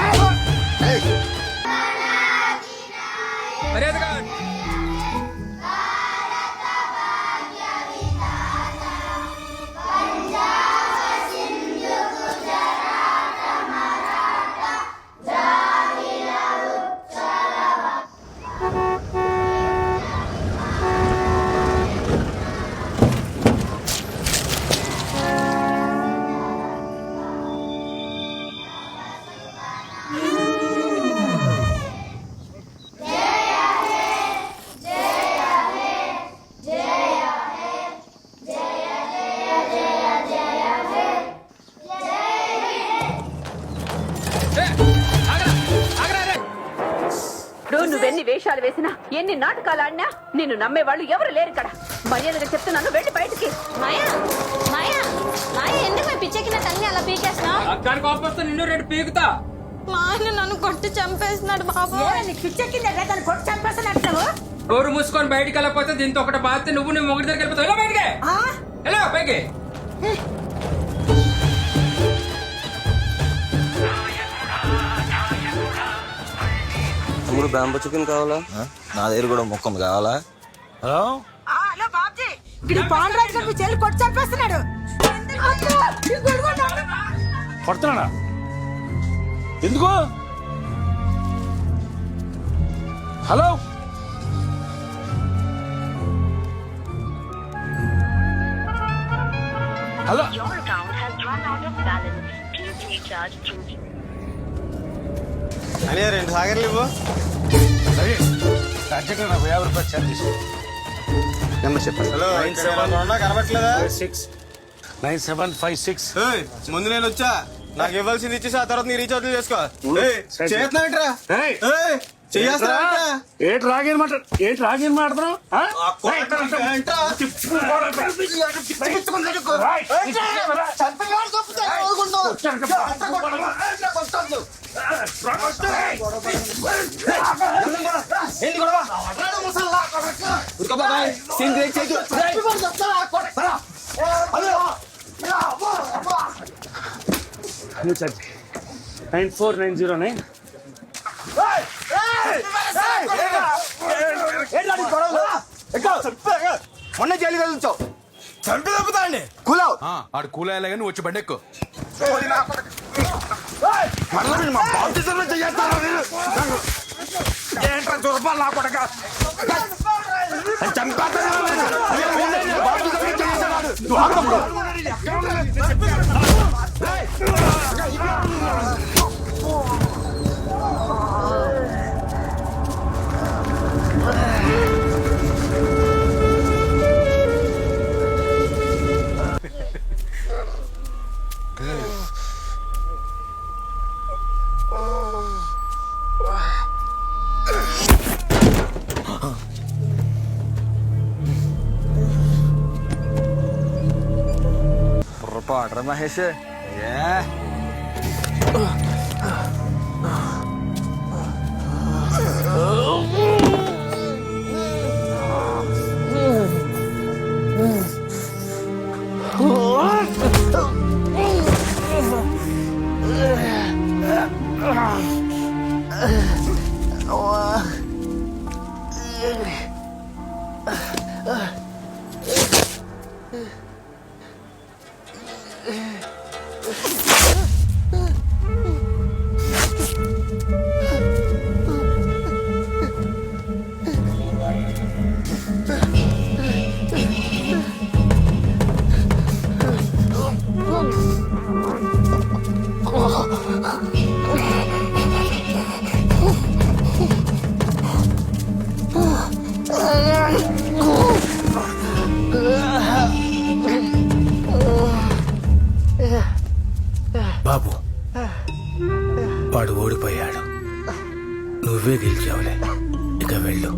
నువ్వెన్ని వేషాలు వేసినా, ఎన్ని నాటకాలు ఆడినా నిన్ను నమ్మే వాళ్ళు ఎవరు లేరు ఇక్కడ. మర్యాదగా చెప్తున్నాను, వెళ్ళి బయటికి. మాయా మాయా మాయా, ఎందుకు పిచ్చెక్కిన తల్లి అలా పీకేస్తా? అక్కడికి కోపం నిన్ను రెండు పీకుతా. మా ఆయన నన్ను కొట్టి చంపేస్తున్నాడు బాబు. పిచ్చెక్కిందంటే తను కొట్టి చంపేస్తున్నట్టు. గోరు మూసుకొని బయటికి వెళ్ళకపోతే దీంతో ఒకటి బాధ్యత నువ్వు నీ మొగుడి దగ్గర వెళ్ళిపోతావు. ఎలా బయటికి ఎలా పైకి? తమ్ముడు బ్యాంబో చికెన్ కావాలా? నా దగ్గర కూడా ముక్కం కావాలా? హలో హలో బాబుజీ, ఇక్కడ పాండ్రాజ్ గారు మీ చెల్లి కొట్టి చంపేస్తున్నాడు. కొడుతున్నాడా? ఎందుకు? Hello, hello. అనే 2 సాగర్లు ఇవ్వు. సరే, అర్జెంట్గా నాకు 50 రూపాయలు ఛార్జ్ తీసుకో. నెంబర్ చెప్పండి. 9756. ముందు నేను వచ్చా, నాకు ఇవ్వాల్సింది ఇచ్చేసి ఆ తర్వాత నీ రీఛార్జ్ చేసుకో. ఏంటి రాగేని మాట్లాడుతున్నావు? నువ్వు చర్చ 94909. మొన్న జైలు కలుగుతావు, చంపి తప్పుతా అండి. కూలావు. ఆడు కూలయ్యలే కానీ వచ్చి బండి ఎక్కు. ఏంట్రా చూరపాలు నా కొడక? పాడరా మహేష్. బాబు వాడు ఓడిపోయాడు, నువ్వే గెలిచావులే, ఇక వెళ్ళు.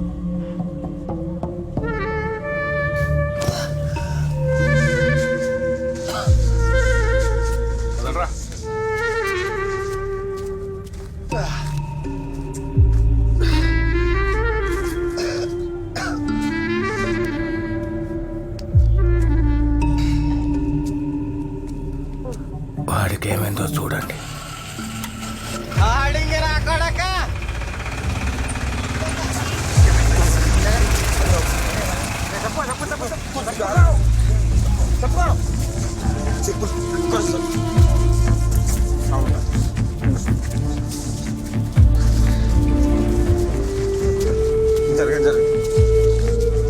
వాడికి ఏమైందో చూడండి.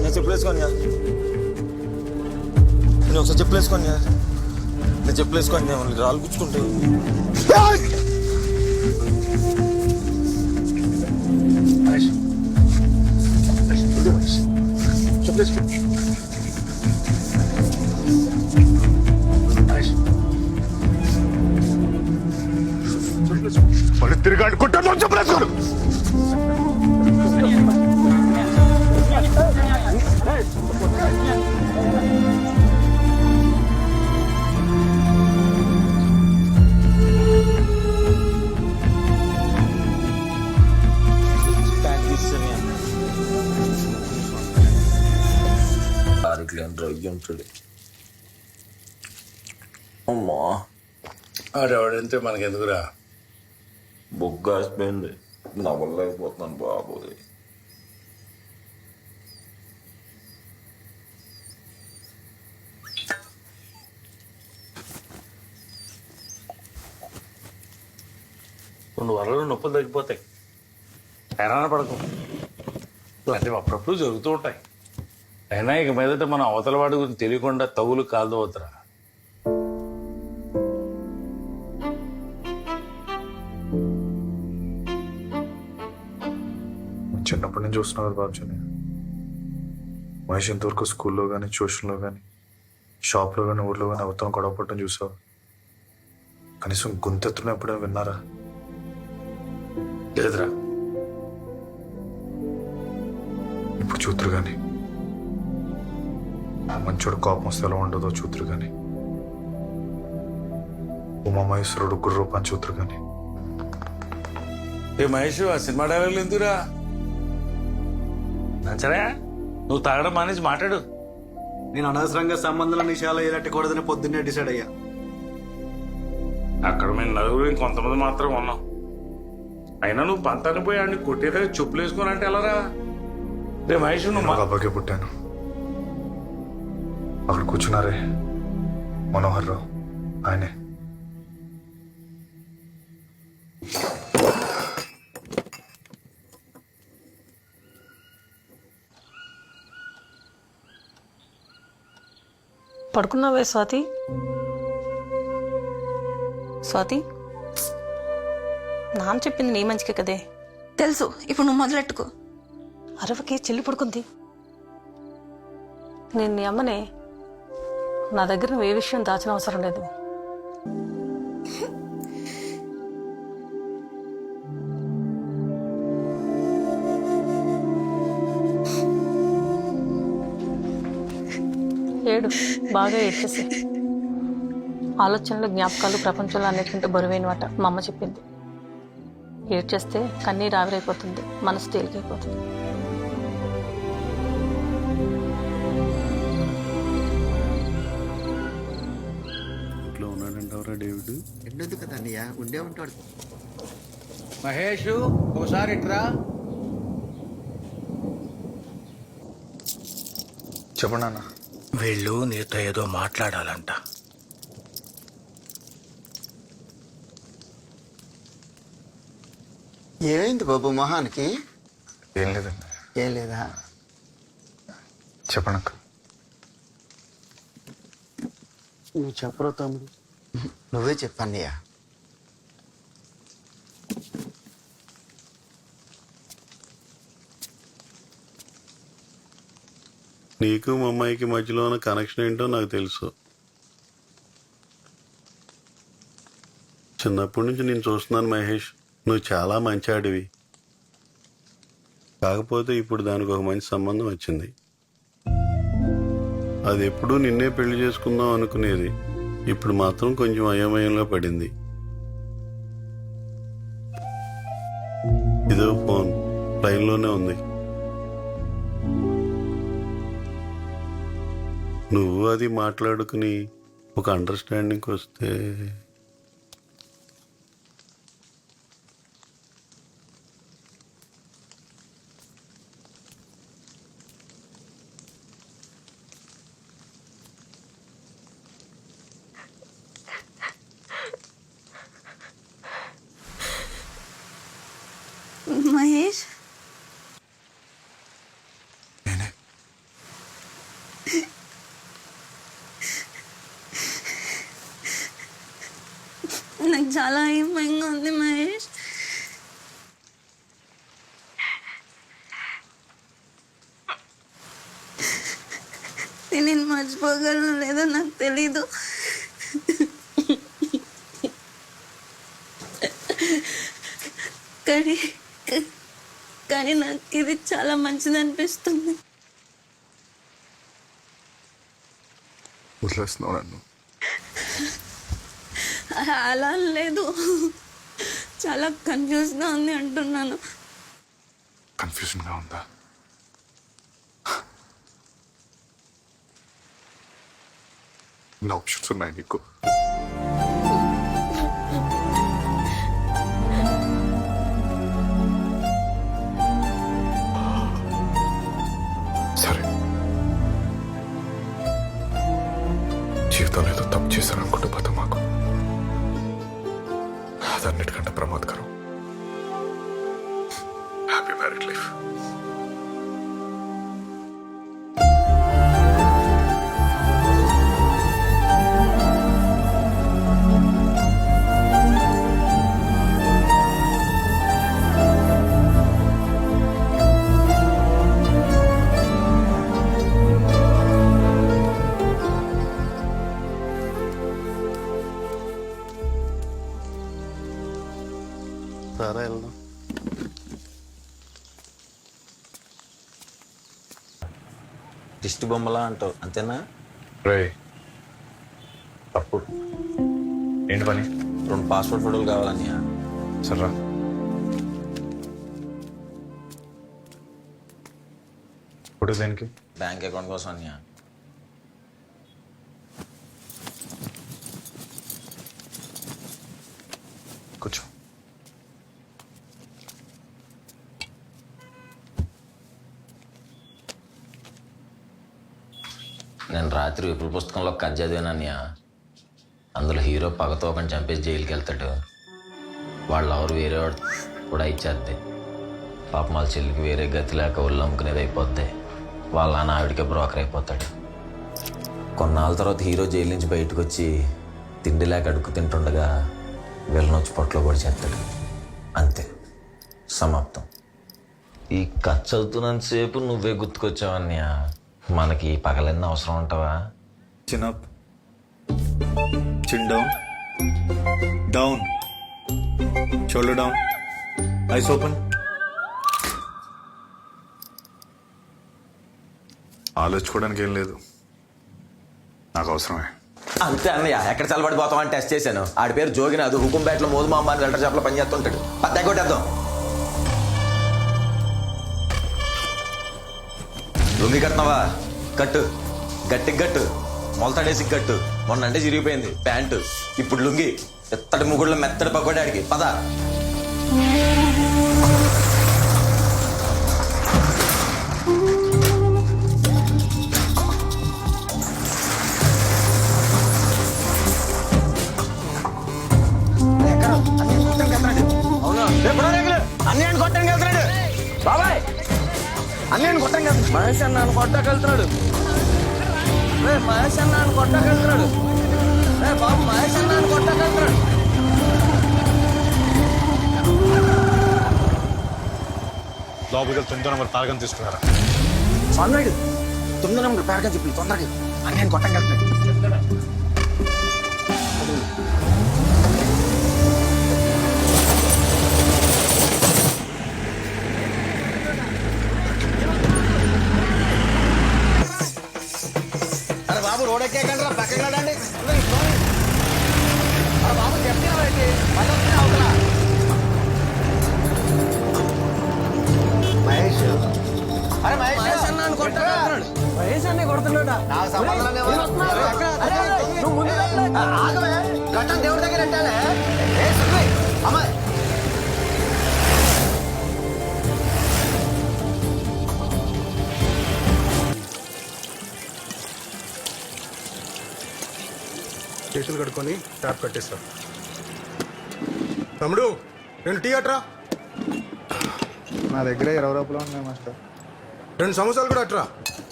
నేను చెప్పులేసుకోని నేను ఒకసారి చెప్పులేసుకోని నేను చెప్పులేసుకోని రాళ్ళు గుచ్చుకుంటే మళ్ళీ తిరిగి అనుకుంటాను చెప్పలేసుకోను. ఉంటాడు. అమ్మా ఆడెవడంతే మనకెందుకురా, బొగ్గాసిపోయింది, నవ్వలేకపోతున్నాను బాబోయ్. రెండు వరలు నొప్పులు తగ్గిపోతాయి, హైరాణ పడకు. ఇలాంటివి అప్పుడప్పుడు జరుగుతూ ఉంటాయి. అయినా ఇక మీదట మన అవతల వాడి గురించి తెలియకుండా తగులు కాదు అవుతారా. చిన్నప్పటి నుంచి చూస్తున్నావు కదా బాబుజీ, మహేష్ ఇంతవరకు స్కూల్లో కానీ ట్యూషన్లో కానీ షాప్లో కానీ ఊర్లో కానీ అవతల గొడవ పట్టడం చూసావు. కనీసం గొంతెత్తున ఎప్పుడైనా విన్నారా? లేదురా. ఇప్పుడు చూతురు కానీ మంచోడు కోపం వస్తే ఎలా ఉండదో చూతురు కానీ, ఉమామహేశ్వరుడు గుర్రూపాన్ని చూతురు కానీ. ఏ మహేష్, ఆ సినిమా డైలాగులు ఎందుకురా? సరే నువ్వు తాగడం మానేసి మాట్లాడు. నేను అనవసరంగా సంబంధాల విషయాలు ఎలట్టకూడదని పొద్దున్నే డిసైడ్ అయ్యా. అక్కడ మేము నలుగురు ఇంకొంతమంది మాత్రం ఉన్నాం. అయినా నువ్వు పంతాన్ని పోయి ఆడిని కొట్టేదా చెప్పులు వేసుకోనంటే ఎలారా? రే మహేష్, నువ్వు మా అబ్బాకే పుట్టాను. అక్కడ కూర్చున్నారే మనోహర్ రావు, ఆయనే. పడుకున్నావే స్వాతి? స్వాతి, నాన్న చెప్పింది నీ మంచికే కదే. తెలుసు, ఇప్పుడు నువ్వు మొదలెట్టుకో. అరవకే, చెల్లి పడుకుంది. నేను నీ అమ్మనే, నా దగ్గర నువ్వు ఏ విషయం దాచిన అవసరం లేదు. ఏడు, బాగా ఏడ్చేసి. ఆలోచనలు, జ్ఞాపకాలు ప్రపంచంలో అన్నిటికంటే బరువైనవాట మా అమ్మ చెప్పింది. ఏడ్చేస్తే కన్నీరు ఆవిరైపోతుంది, మనసు తేలికైపోతుంది. ఇంట్లో ఉన్నాడంటావురా డేవిడ్? ఎండొద్దు కదా అన్నయ్య, ఉండే ఉంటాడు. మహేష్ ఒకసారి ఇట్రా. చెప్పండి అన్న. వీళ్ళు నీతో ఏదో మాట్లాడాలంట. ఏమైంది బాబు మొహానికి? ఏం లేదండి. ఏం లేదా? చెప్పండి అంకుల్. నువ్వు చెప్పరా తమ్ముడు? నువ్వే చెప్పన్నయ్య. నీకు మా అమ్మాయికి మధ్యలో ఉన్న కనెక్షన్ ఏంటో నాకు తెలుసు. చిన్నప్పటి నుంచి నేను చూస్తున్నాను మహేష్, నువ్వు చాలా మంచాడివి. కాకపోతే ఇప్పుడు దానికి ఒక మంచి సంబంధం వచ్చింది. అది ఎప్పుడూ నిన్నే పెళ్లి చేసుకుందాం అనుకునేది, ఇప్పుడు మాత్రం కొంచెం అయోమయంలో పడింది. ఇదో ఫోన్ లైన్లోనే ఉంది. నువ్వు అది మాట్లాడుకుని ఒక అండర్స్టాండింగ్కి వస్తే. మహేష్, నాకు చాలా భయంగా ఉంది మహేష్. నేను మర్చిపోగలను లేదో నాకు తెలీదు. కానీ నాకు ఇది చాలా మంచిది అనిపిస్తుంది. వదిలేస్తున్నావు నన్ను? అలా లేదు, చాలా కన్ఫ్యూజ్గా ఉంది అంటున్నాను. కన్ఫ్యూజన్గా ఉందా? నా ఆప్షన్స్ ఉన్నాయి నీకు. సరే, జీవితంలో ఏదో తప్పు చేశాను అనుకుంటే పోతా మాకు అదన్నిటికంటే ప్రమాదకరం. Happy married life. సరే వెళ్దాం. దిష్టి బొమ్మలా అంటావు అంతేనా? రే తప్పుడు ఏంటి పని? 2 పాస్పోర్ట్ ఫోటోలు కావాలన్నయ్య. సర్రా. ఫోటో దేనికి? బ్యాంక్ అకౌంట్ కోసం అన్నయ్య. కూర్చో. నేను రాత్రి విపుల పుస్తకంలో కథ చదివానన్నయ్య. అందులో హీరో పగతో ఒకని చంపేసి జైలుకి వెళ్తాడు. వాళ్ళు ఎవరు వేరే వాడు కూడా ఇచ్చేద్ది. పాపం వాళ్ళ చెల్లికి వేరే గతి లేక ఒళ్ళు అమ్ముకునేది అయిపోద్ది. వాళ్ళ నాన్న ఆవిడికే బ్రోకర్ అయిపోతాడు. కొన్నాళ్ళ తర్వాత హీరో జైలు నుంచి బయటకు వచ్చి తిండి లేక అడుక్కు తింటుండగా వీళ్ళని వచ్చి పొట్టలో కూడా చేస్తాడు. అంతే, సమాప్తం. ఈ కథ చదువుతున్నంతసేపు నువ్వే గుర్తుకొచ్చావన్నయ్య. మనకి పగలన్నీ అవసరం ఉంటావా? Chin up, chin down, down, shoulder down, eyes open. ఆలోచించుకోవడానికి ఏం లేదు, నాకు అవసరమే. అంతే అన్నయ్య. ఎక్కడ చల్లబడిపోతామని టెస్ట్ చేశాను. ఆడి పేరు జోగినాథ్. హుకుంపేటలో మోదుమాంబ అని వెల్టర్ షాప్లో పనిచేస్తుంటాడు. పత్తా కొట్టేద్దాం. లుంగి కట్టినావా? కట్టు, గట్టికి కట్టు, మొలతాడేసి కట్టు. మొన్న అంటే చిరిగిపోయింది ప్యాంటు, ఇప్పుడు లుంగి. ఎత్తడి ముగుళ్ళ మెత్తడి పకోడాడికి పద. అవునా? బాబాయ్ అన్నీ కొట్టం కదా. మహేష్ అన్న కొట్టకెళ్తున్నాడు. మహేష్ అన్న కొట్టకెళ్తున్నాడు. బాబు మహేష్ అన్న కొట్టకెళ్తున్నాడు. లోపలికి 9వ నెంబర్ పార్గం తీసుకున్నారా? సన్నాడు 9వ నెంబర్ పేరగా చెప్పి తొందరగా అన్నీ కొట్టం వెళ్తున్నాడు. అరే బాబు రోడ్ ఎక్కేకండి రా, పక్కన రండి. అరే బాబు చెప్తే అవతల మహేష్. అరే మహేష్ అన్న కొట్టగలుగుతున్నాడు. మహేష్ అన్న కొడుతున్నాడా? నాకు సంబంధం ఆగవే, గట్టం దేవుడి దగ్గర అంటానే. అమ్మాయి చేతులు కడుక్కొని ట్యాప్ కట్టేస్తారు. తమ్ముడు 2 టీ అట్రా. నా దగ్గర 20 రూపాయలు ఉన్నాయి మాస్టర్. 2 సమోసాలు కూడా అట్రా.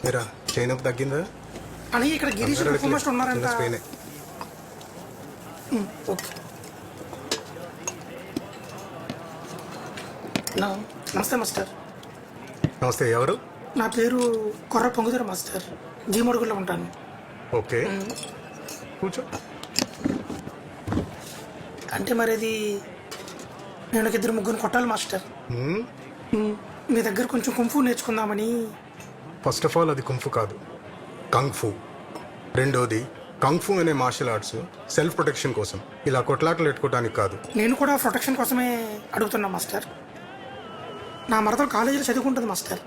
మీరా చైన్ అప్ తగ్గిందా? అని ఇక్కడ గిరీష్ ఉన్నారంట. స్పెయినే. ఓకే. నమస్తే మాస్టర్. నమస్తే. ఎవరు? నా పేరు కొర్ర పొంగుదర మాస్టర్. జీమడుగులో ఉంటాను. ఓకే కూర్చో. అంటే మరి అది నేను 2-3 కొట్టాలి మాస్టర్. మీ దగ్గర కొంచెం కుంఫు నేర్చుకుందామని. ఫస్ట్ ఆఫ్ ఆల్ అది కుంఫు కాదు, కంగ్ ఫు. రెండోది కంగ్ ఫు అనే మార్షల్ ఆర్ట్స్ సెల్ఫ్ ప్రొటెక్షన్ కోసం, ఇలా కొట్లాటలు పెట్టుకోవడానికి కాదు. నేను కూడా ప్రొటెక్షన్ కోసమే అడుగుతున్నా మాస్టర్. నా మరదలు కాలేజీలో చదువుకుంటుంది మాస్టర్.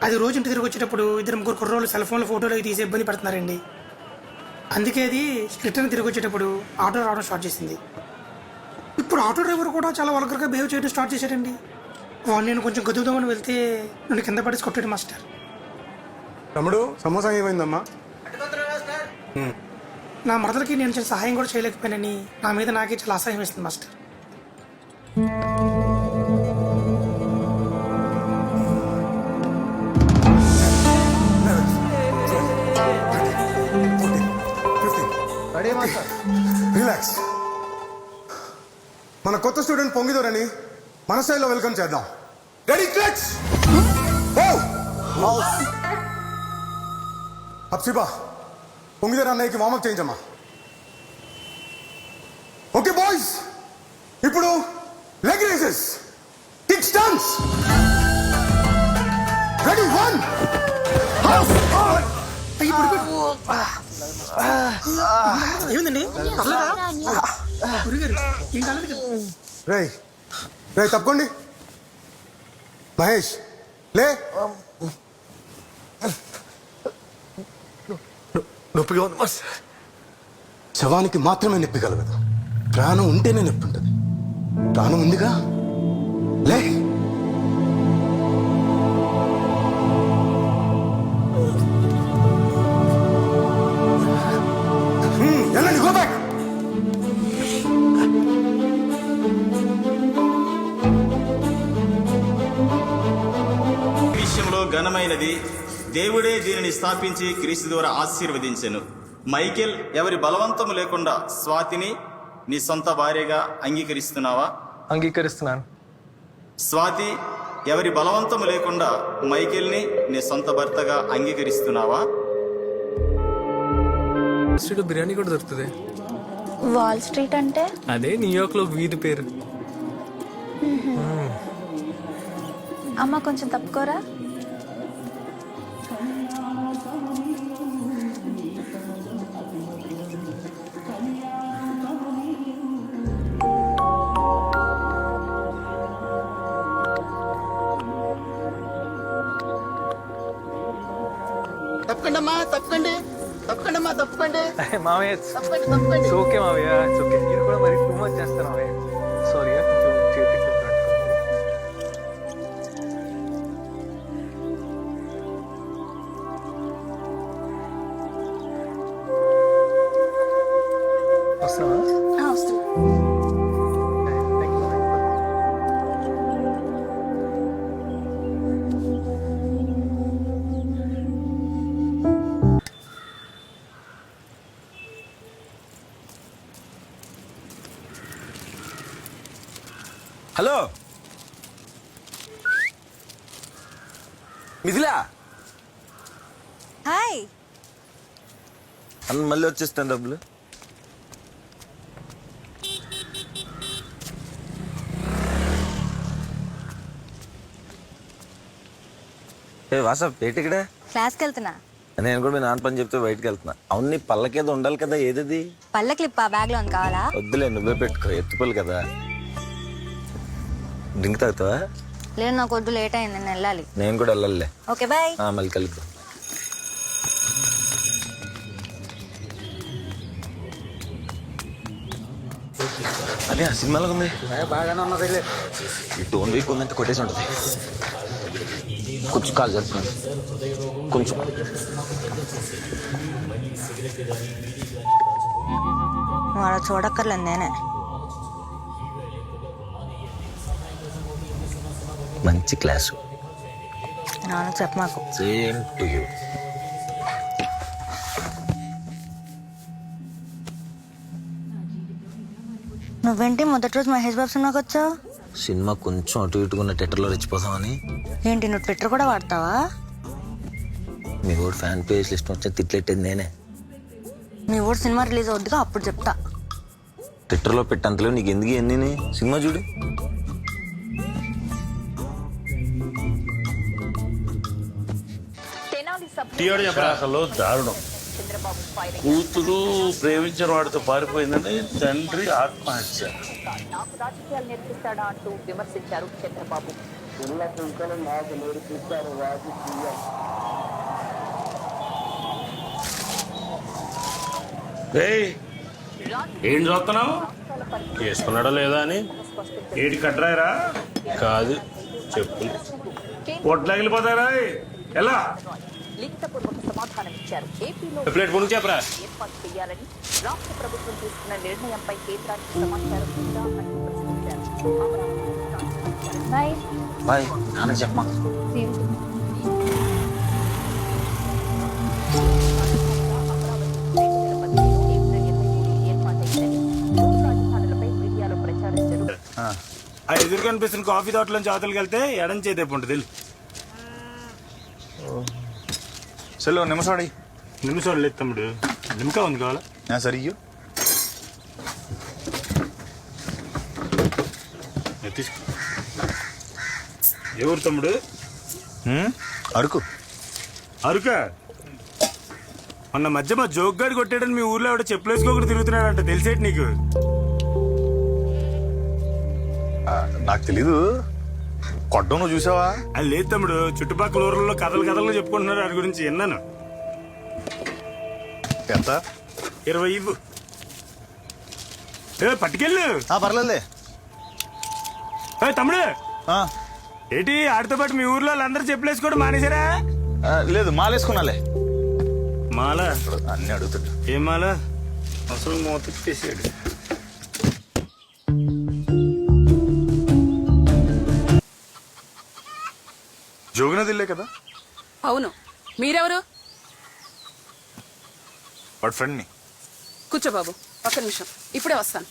అది రోజు ఇంటి తిరిగి వచ్చేటప్పుడు 2-3 కుర్రోళ్ళు సెల్ ఫోన్లో ఫోటోలు అవి తీసి ఇబ్బంది పడుతున్నారండి. అందుకే అది రిటర్న్ తిరిగి వచ్చేటప్పుడు ఆటో రావడం స్టార్ట్ చేసింది. ఇప్పుడు ఆటో డ్రైవర్ కూడా చాలా వల్గర్గా బిహేవ్ చేయడం స్టార్ట్ చేశాడండి. వాళ్ళు నేను కొంచెం గదువుదామని వెళ్తే నన్ను కింద పడేసి కొట్టాడు మాస్టర్. తమ్ముడు సమోసా ఏమైందమ్మా? నా మరదలకి నేను చాలా సహాయం కూడా చేయలేకపోయానని నా మీద నాకే చాలా అసహ్యం వేస్తుంది మాస్టర్. రిలాక్స్. మన కొత్త స్టూడెంట్ పొంగిదోరని మన స్టైల్లో వెల్కమ్ చేద్దాం. Ready clutch. అప్సిబా పొంగిదోర అన్నయ్యకి వార్మప్ చేయించమ్మా. ఓకే బాయ్స్, ఇప్పుడు leg races, kick stumps. Ready 1. ఏమిందండి? రై రై తప్పకోండి. మహేష్ లే. నొప్పిగా ఉంది మాస్టర్. శవానికి మాత్రమే నొప్పి కలగదు, ప్రాణం ఉంటేనే నొప్పి ఉంటుంది. ప్రాణం ఉందిగా, లే. Go back. విషయంలో ఘనమైనది, దేవుడే దీనిని స్థాపించి క్రీస్తు ద్వారా ఆశీర్వదించెను. మైకేల్, ఎవరి బలవంతము లేకుండా స్వాతిని నీ సొంత భార్యగా అంగీకరిస్తున్నావా? అంగీకరిస్తున్నాను. స్వాతి, ఎవరి బలవంతము లేకుండా మైకేల్ని నీ సొంత భర్తగా అంగీకరిస్తున్నావా? స్ట్రీట్ బిర్యానీ కూడా దొరుకుతుంది. వాల్ స్ట్రీట్ అంటే అదే న్యూయార్క్ లో వీధి పేరు. అమ్మ కొంచెం తప్పుకోరా. తప్పకండి అమ్మా, తప్పకండి తప్పకండి అమ్మా, తప్పకండి మావయ్య. తప్పకండి తప్పకండి. ఓకే మావయ్య, ఇట్స్ ఓకే. మీరు కూడా మరి టూ మచ్ చేస్తారు మావయ్య. సారీ, కొంచెం చేతికి వస్తావా? వస్తున్నా. Hello Mithila hi. అన్న మళ్ళీ వచ్చేస్తాను డబ్బులు. ఏ వాసప్ ఏంటి ఇక్కడ? క్లాస్కి వెళ్తున్నా. నేను కూడా మీ నాన్న పని చెప్తే బయటకు వెళ్తున్నా. అవును నీ పళ్ళకేదో ఉండాలి కదా, ఏదది? పళ్ళ క్లిప్ బ్యాగ్ లో ఉంది, కావాలా? వద్దులే, నువ్వే పెట్టుకో, ఎత్తుపల్లి కదా. డ్రింక్ తాగుతావా? లేదు, నాకు వద్దు, లేట్ అయింది, నేను వెళ్ళాలి. నేను కూడా వెళ్ళాలిలే. Okay bye. మళ్ళీ కలుద్దాం. అదే ఆ సినిమాలో ఉంది. బాగానే ఉన్నది. ఈ టోన్ వీక్ ఉందంటే కొట్టేసి ఉంటుంది. కొంచెం కాల్ జరుపుకోండి, కొంచెం. నువ్వు అలా చూడక్కర్లేదు, నేనే. మంచి క్లాసు. నాన్న చెప్పమాకు. Same to you. నువ్వేంటి మొదటి రోజు మహేష్ బాబు సినిమాకి వచ్చావు? సినిమా కొంచెం అటు ఇటుకున్న థియేటర్లో రెచ్చిపోతామని. ఏంటి, నువ్వు ట్విట్టర్ కూడా వాడతావా? మీ ఊరు ఫ్యాన్ పేజ్ లిస్ట్ వచ్చి తిట్లెట్టేది నేనే. మీ ఊరు సినిమా రిలీజ్ అవుద్దిగా, అప్పుడు చెప్తా. ట్విట్టర్లో పెట్టంతలో నీకు ఎందుకు ఎన్ని? సినిమా చూడు. అసలు దారుణం. కూతురు ప్రేమించిన వాడితో పారిపోయిందని తండ్రి ఆత్మహత్య. రాజకీయాలు నేర్పిస్తాడా అంటూ విమర్శించారు చంద్రబాబు. ఏం చూస్తున్నావు? చేసుకున్నాడా లేదా అని. ఏటి కట్రాయరా? కాదు, చెప్పులు. పొట్లగిలిపోతారా? ఎలా? లిఖితపూర్వక సమాధానం ఇచ్చారు. ఏపీలో ప్లేట్ కొనుక్కు చెప్పరా. ఏర్పాటు చేయాలని రాష్ట్ర ప్రభుత్వం తీసుకున్న నిర్ణయంపై కేంద్రానికి సమాచారం ఉందా అని ప్రశ్నించారు. బాయ్ నాన్న చెప్పమా. మీడియాలో ప్రచారం జరుగుతుంది. ఆ ఎదురు కనిపిస్తున్న కాఫీ తోటలోంచి అవతలకి వెళ్తే ఎడం చేతే ఉంటుంది. చలో నిమిషాడి. నిమిషాలు లేదు తమ్ముడు, నిమ్మకా ఉంది కావాలా? సరియో తీసుకో. ఎవరు తమ్ముడు? అరకు. అరుక మొన్న మధ్య మా జోక్ గాడి కొట్టాడని మీ ఊర్లో ఎవడో చెప్పులేసుకోకుండా తిరుగుతున్నాడంట, తెలిసేటి నీకు? నాకు తెలీదు. కొట్టడం నువ్వు చూసావా? అది లేదు తమ్ముడు, చుట్టుపక్కల ఊర్లలో కథలు చెప్పుకుంటున్నారు వాడి గురించి, విన్నాను. ఎంత? 20 ఇవ్వు. పట్టుకెళ్ళు. పర్లేదులే. తమ్ముడు ఏంటి ఆడితో పాటు మీ ఊర్లో అందరూ చెప్పులేసుకోవడం మానేశారా? లేదు, మాలేసుకున్నాలే. మాల అన్ని అడుగుతాడు. ఏం మాల? అసలు మోతేసాడు. జోగినదిల్లే కదా? అవును. మీరెవరు? వాడు ఫ్రెండ్ని. కూర్చో బాబు, ఒక్క నిమిషం, ఇప్పుడే వస్తాను.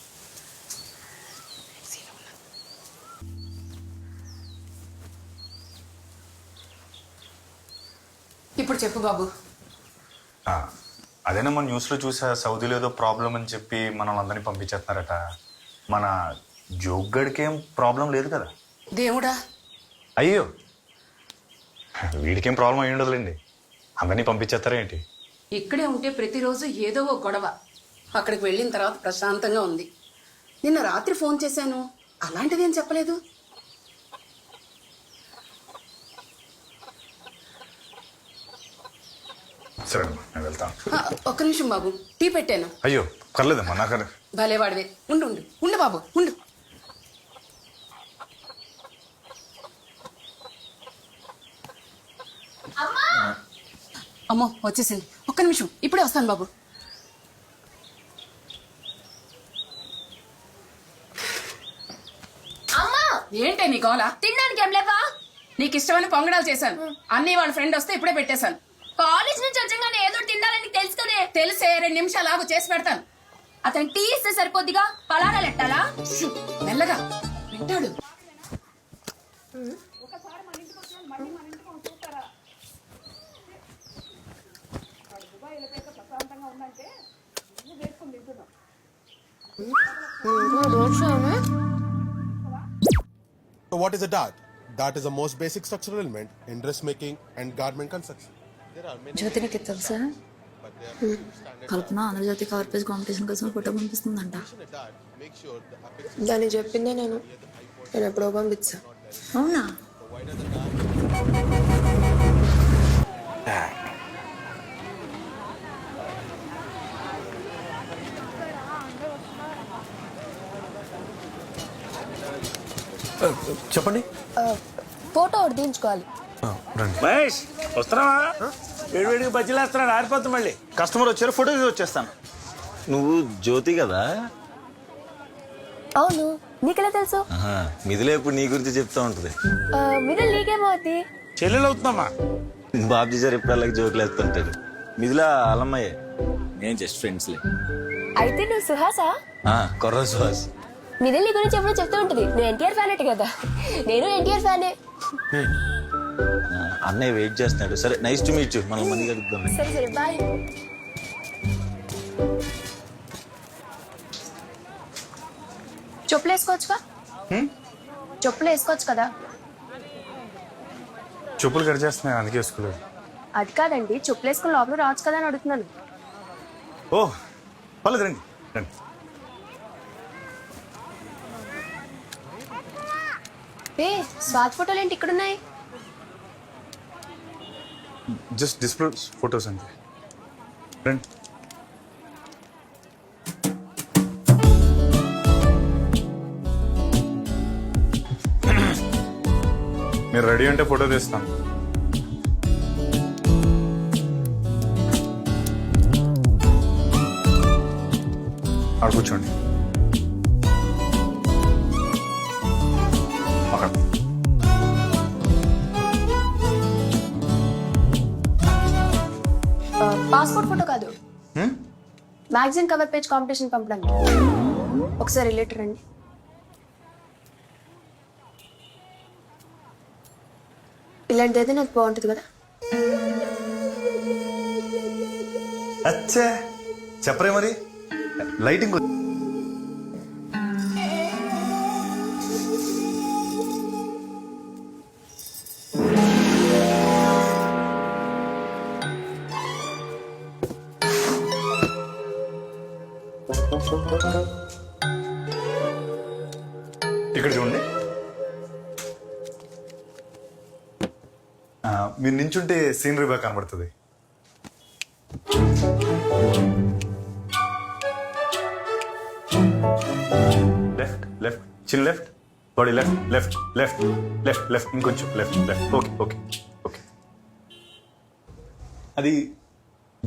ఇప్పుడు చెప్పు బాబు. అదేనా మన న్యూస్లో చూసా, సౌదీలో ఏదో ప్రాబ్లం అని చెప్పి మనల్ని అందరినీ పంపించేస్తున్నారట. మన జోగ్గడికి ఏం ప్రాబ్లం లేదు కదా? దేవుడా. అయ్యో, వీడికేం ప్రాబ్లం అయ్యి ఉండదులేండి. అందరినీ పంపించేస్తారా ఏంటి? ఇక్కడే ఉంటే ప్రతిరోజు ఏదో ఒక గొడవ. అక్కడికి వెళ్ళిన తర్వాత ప్రశాంతంగా ఉంది. నిన్న రాత్రి ఫోన్ చేశాను, అలాంటిదేం చెప్పలేదు. సరే నేను వెళ్తాను. ఒక్క నిమిషం బాబు, టీ పెట్టాను. అయ్యో పర్లేదమ్మా, నాకు భలేవాడివే. ఉండు ఉండు ఉండు బాబు, ఉండు. అమ్మో వచ్చేసింది, ఒక్క నిమిషం, ఇప్పుడే వస్తాను బాబు. ఏంటే నీ గోల? తినడానికి ఏం లేవా? నీకు ఇష్టమైన పొంగడాలు చేశాను. అన్నీ వాళ్ళ ఫ్రెండ్ వస్తే ఇప్పుడే పెట్టేశాను. కాలేజ్ నుంచి వచ్చాగానే ఏదో తినాలని తెలుసు కదే. తెలిసే 2 నిమిషాలు ఆగు, చేసి పెడతాను. అతను టీ ఇస్తే సరిపోద్దిగా, పలారాలు ఎట్టాలా? మెల్లగా వింటాడు. So what is a dart? Dart is the most basic structural element in dressmaking and garment construction. జ్యోతి నీకు తెలుసా కల్పన ఆంధ్రజ్యోతి కవర్ పేజ్ కాంపిటీషన్ కోసం ఫోటో పంపిస్తుందంట. దాన్ని చెప్పిందే నేను ఎప్పుడో పంపించా. అవునా? చెప్పండి. ఫోటో ఒకటి తీయించుకోవాలి. మహేష్ వస్తున్నావా? వేడివేడికి బజ్జీలు వేస్తున్నాడు, ఆరిపోతుంది మళ్ళీ. కస్టమర్ వచ్చారు, ఫోటో తీసి వచ్చేస్తాను. నువ్వు జ్యోతి కదా? అవును, నీకెలా తెలుసు? మిథిల ఎప్పుడు నీ గురించి చెప్తా ఉంటది. మిడిల్ నీకేమవుతుంది? చెల్లెలు అవుతుందమ్మా. బాబ్జీ సార్ ఎప్పుడు అలాగే జోకులు వేస్తుంటారు. మిథిల అలమ్మయ్యే. నేను జస్ట్ ఫ్రెండ్స్లే. అయితే నువ్వు సుహాసా? కొర్ర సుహాస్. మిడిల్ నీ గురించి ఎప్పుడో చెప్తూ ఉంటుంది. నువ్వు ఎన్టీఆర్ ఫ్యాన్ అంటే కదా? నేను ఎన్టీఆర్ ఫ్యానే. అన్నయ్య వెయిట్ చేస్తున్నాడు. సరే, నైస్ టు మీట్ యు. మనం మంది కలుద్దాం. సరే సరే, బాయ్. చెప్పులు వేసుకోవచ్చుగా? చెప్పులు వేసుకోవచ్చు కదా? చెప్పులు కట్ చేస్తున్నాయి, అందుకే వేసుకోలేదు. అది కాదండి, చెప్పులు వేసుకుని లోపల రావచ్చు కదా అని అడుగుతున్నాను. ఓ పర్లేదు, రండి రండి. స్వాతి ఫోటోలు ఏంటి ఇక్కడున్నాయి? జస్ట్ డిస్ప్లే ఫొటోస్ అంతే. రండి. మీరు రెడీ అంటే ఫోటో తీస్తాను. అక్కడ కూర్చోండి. అక్కడ పాస్పోర్ట్ ఫోటో కాదు, మ్యాగజైన్ కవర్ పేజ్ కాంపిటీషన్ పంపడానికి. ఒకసారి రిలేటర్ రండి. ఇలాంటిది అయితే నాకు బాగుంటుంది కదా? అచ్చా చెప్పరే మరి. లైటింగ్ ఇక్కడ చూడండి. మీరు నించుంటే సీనరీ బాగా కనబడుతుంది. Left left, chin left, body left left left left left, ఇంకొంచెం left left. Okay okay okay. అది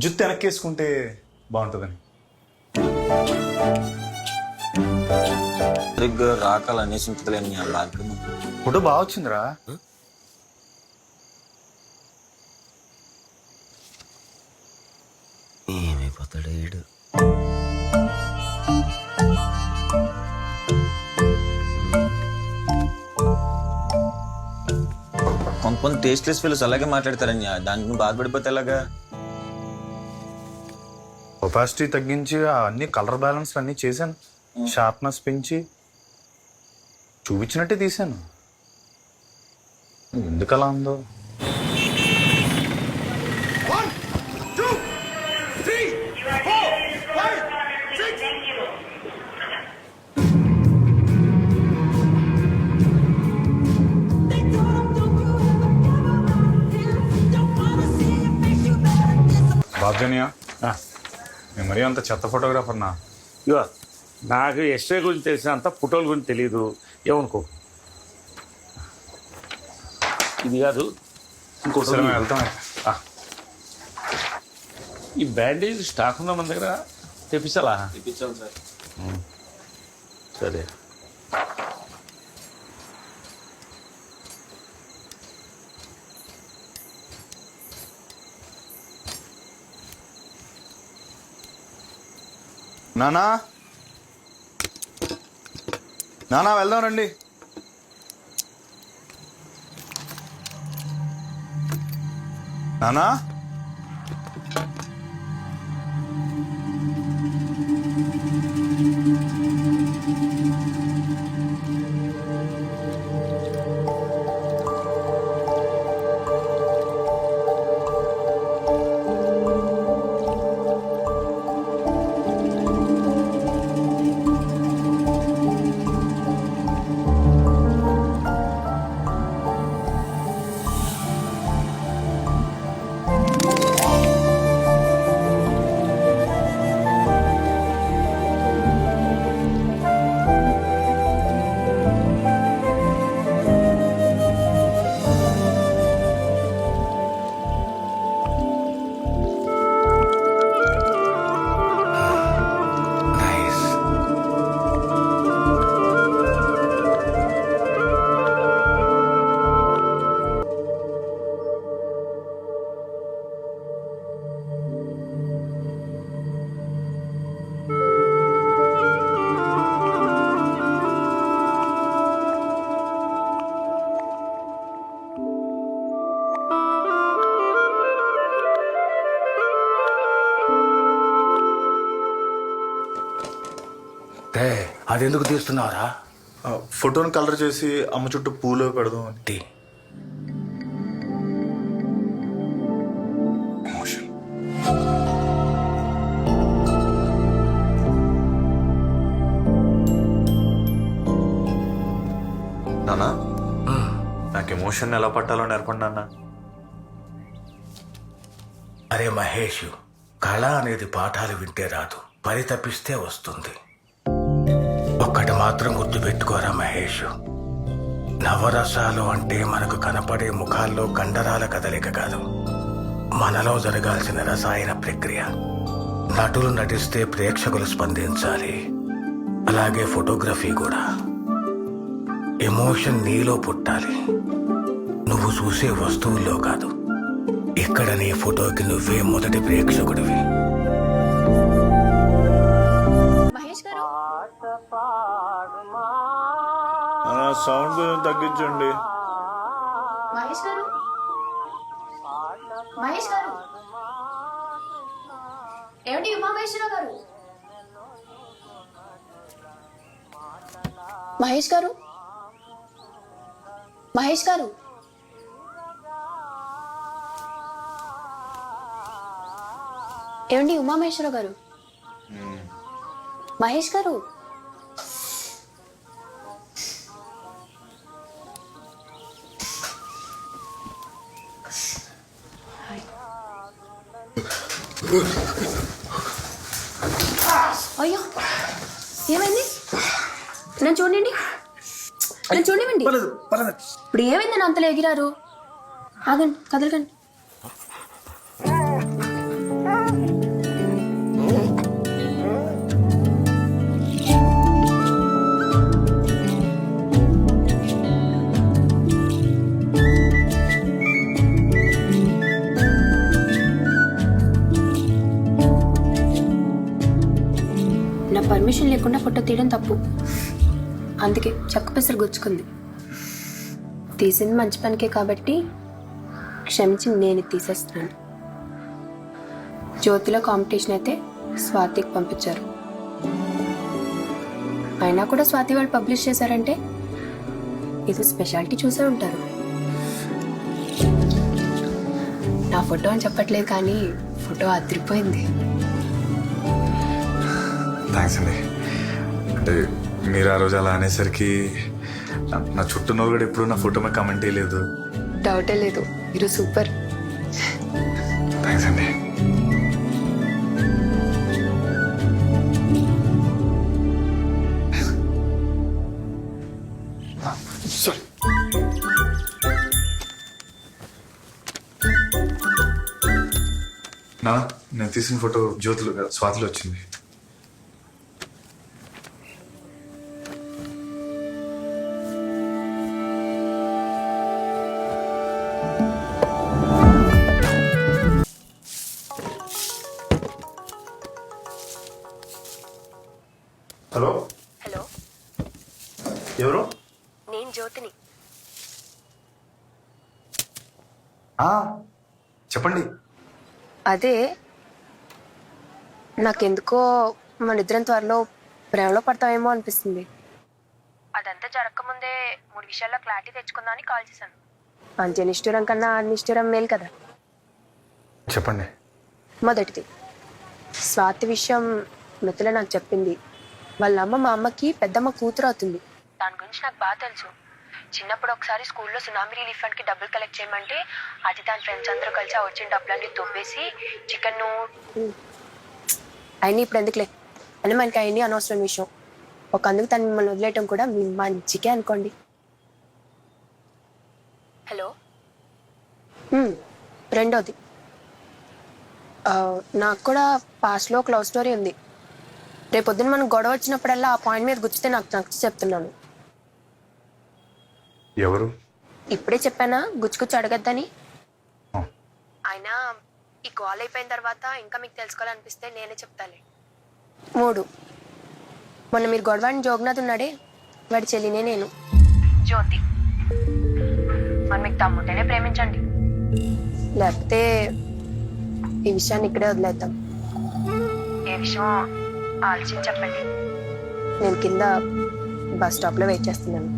జుత్తు వెనక్కేసుకుంటే బాగుంటుందని. సరిగ్గా రాకాలనేసి ఉంటుందిలేని ఫోటో బాగా వచ్చిందిరా. ఏమైపోతాడు వీడు? కొంతమంది టేస్ట్లెస్ ఫీల్స్ అలాగే మాట్లాడతారని, దానికి బాధపడిపోతే ఎలాగా? ఒపాసిటీ తగ్గించి అన్ని కలర్ బ్యాలెన్స్ అన్నీ చేశాను, షార్ప్నెస్ పెంచి చూపించినట్టే తీశాను. ఎందుకు అలా ఉందో. బాబ్జనియా, నేను మరీ అంత చెత్త ఫోటోగ్రాఫర్ నా. ఇగో నాకు ఎస్ఏ గురించి తెలిసినంత ఫోటోల గురించి తెలియదు ఏమనుకో. ఇది కాదు ఇంకోటి వెళ్తాం. ఈ బ్యాండేజ్ స్టాక్ ఉందా మన దగ్గర? తెప్పించాలా? తెప్పించాలి సార్. సరే. నానా నానా వెళ్దాం రండి. నానా అదెందుకు తీస్తున్నావురా? ఫోటోని కలర్ చేసి అమ్మ చుట్టూ పూలు పెడదాం అంటే. నానా నాకు ఎమోషన్ ఎలా పట్టాలో నేర్పండి నాన్న. అరే మహేష్, కళ అనేది పాఠాలు వింటే రాదు, పరితపిస్తే వస్తుంది. ఒక్కటి మాత్రం గుర్తుపెట్టుకోరా మహేష్, నవరసాలు అంటే మనకు కనపడే ముఖాల్లో కండరాల కదలిక కాదు, మనలో జరగాల్సిన రసాయన ప్రక్రియ. నటులు నటిస్తే ప్రేక్షకులు స్పందించాలి, అలాగే ఫోటోగ్రఫీ కూడా. ఎమోషన్ నీలో పుట్టాలి, నువ్వు చూసే వస్తువుల్లో కాదు. ఇక్కడ నీ ఫోటోకి నువ్వే మొదటి ప్రేక్షకుడివి. సౌండ్ కొంచెం తగ్గించండి. మహేష్ గారు, మహేష్ గారు, ఏమిటి ఉమామహేశ్వరరావు గారు? మహేష్ గారు, మహేష్ గారు, ఏమండి ఉమామహేశ్వరరావు గారు? మహేష్ గారు, అయ్యో ఏమైంది? నన్ను చూడండి, నన్ను చూడండి. ఇప్పుడు ఏమైంది? నన్ను అంతలో ఎగిరారు. ఆగండి, కదలకండి. నా పర్మిషన్ లేకుండా ఫోటో తీయడం తప్పు, అందుకే చెక్క పెసరు గుచ్చుకుంది. తీసింది మంచి పనికే కాబట్టి క్షమించి నేను తీసేస్తున్నాను. జ్యోతిలో కాంపిటీషన్ అయితే స్వాతికి పంపించారు, అయినా కూడా స్వాతి వాళ్ళు పబ్లిష్ చేశారంటే ఇది స్పెషాలిటీ చూసే ఉంటారు. నా ఫోటో అని చెప్పట్లేదు కానీ ఫోటో అదిరిపోయింది. థ్యాంక్స్ అండి. అంటే మీరు ఆ రోజు అలా అనేసరికి నా చుట్టూ ఉన్న కూడా ఎప్పుడు నా ఫోటో మీద కమెంట్ చేయలేదు. డౌటే లేదు, మీరు సూపర్. థ్యాంక్స్ అండి. సారీ. నా నేను తీసిన ఫోటో జ్యోతిలో స్వాతిలో వచ్చింది. హలో హలో, ఎవరు? నేను జ్యోతిని. చెప్పండి. అదే నాకెందుకో మన ఇద్దరం త్వరలో ప్రేమలో పడతామేమో అనిపిస్తుంది. అదంతా జరగకముందే 3 విషయాల్లో క్లారిటీ తెచ్చుకుందామని కాల్ చేశాను. అంత్య నిష్ఠురం కన్నా నిష్ఠురం మేలు కదా. చెప్పండి. మొదటిది, స్వాతి విషయం మిత్రులే నాకు చెప్పింది. వాళ్ళ అమ్మ మా అమ్మకి పెద్దమ్మ కూతురు అవుతుంది. దాని గురించి నాకు బాగా తెలుసు. చిన్నప్పుడు ఒకసారి స్కూల్లో సునామీ రిలీఫ్ ఫండ్కి డబ్బులు కలెక్ట్ చేయమంటే అది దాని ఫ్రెండ్స్ అందరూ కలిసి ఆ వచ్చిన డబ్బులన్నీ తొవ్వేసి చికెన్ అయినా ఇప్పుడు ఎందుకులే అని మనకి అయినా అనవసరం విషయం. ఒక అందుకు తను మిమ్మల్ని వదిలేయటం కూడా మీ మంచికే అనుకోండి. హలో. రెండోది, నాకు కూడా పాస్ట్లో ఒక లవ్ స్టోరీ ఉంది. రేపొద్దున మనం గొడవ వచ్చినప్పుడల్లా ఆ పాయింట్ మీద గుచ్చితే నాకు నచ్చి చెప్తున్నాను. ఎవరు? ఇప్పుడే చెప్పానా గుచ్చుకుచ్చి అడగద్దని. అయినా ఈ కాల్ అయిపోయిన తర్వాత ఇంకా మీకు తెలుసుకోవాలనిపిస్తే నేనే చెప్తాలే. 3, మొన్న మీరు గొడవని జోగ్నాథ్ ఉన్నాడే, వాడి చెల్లినే నేను, జ్యోతి. మరి మీకు తమ్ముంటేనే ప్రేమించండి, లేకపోతే ఈ విషయాన్ని ఇక్కడే వదిలేద్దాం. ఏ విషయం ఆలోచించి చెప్పండి. నేను కింద బస్ స్టాప్లో వెయిట్ చేస్తున్నాను.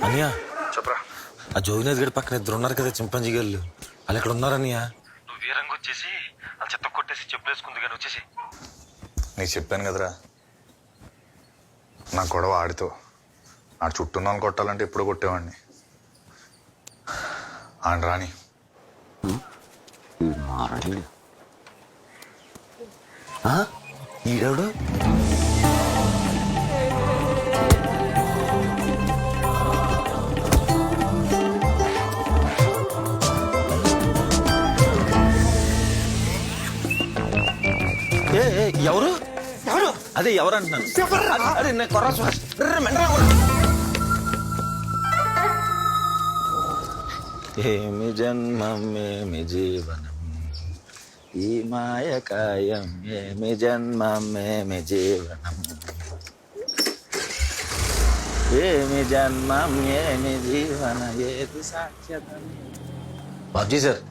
అనియా చెప్పరా. ఆ జోగినాథ్ గడి పక్కన ఇద్దరు ఉన్నారు కదా చింపాంజీ గారు, వాళ్ళు ఎక్కడ ఉన్నారనియా? నువ్వు వీరంగా వచ్చేసి వాళ్ళు చెత్త కొట్టేసి చెప్పులేసుకుంది కానీ వచ్చేసి. నీకు చెప్పాను కదరా, నా గొడవ ఆడితో. ఆడు చుట్టూన్నాను కొట్టాలంటే ఎప్పుడు కొట్టేవాడిని. ఆడ రాని. ఈడెవడు? ఎవరు ఎవరు? అదే ఎవరు అంటున్నాను. అరే నేను కొర్రా సుహాస్. ఏమి జన్మం ఏమి జీవనం ఈ మాయకాయం, ఏమి జన్మం ఏమి జీవనం, ఏమి జన్మం ఏమి జీవన ఏది సాక్ష్యతం. బాబ్జీ సార్,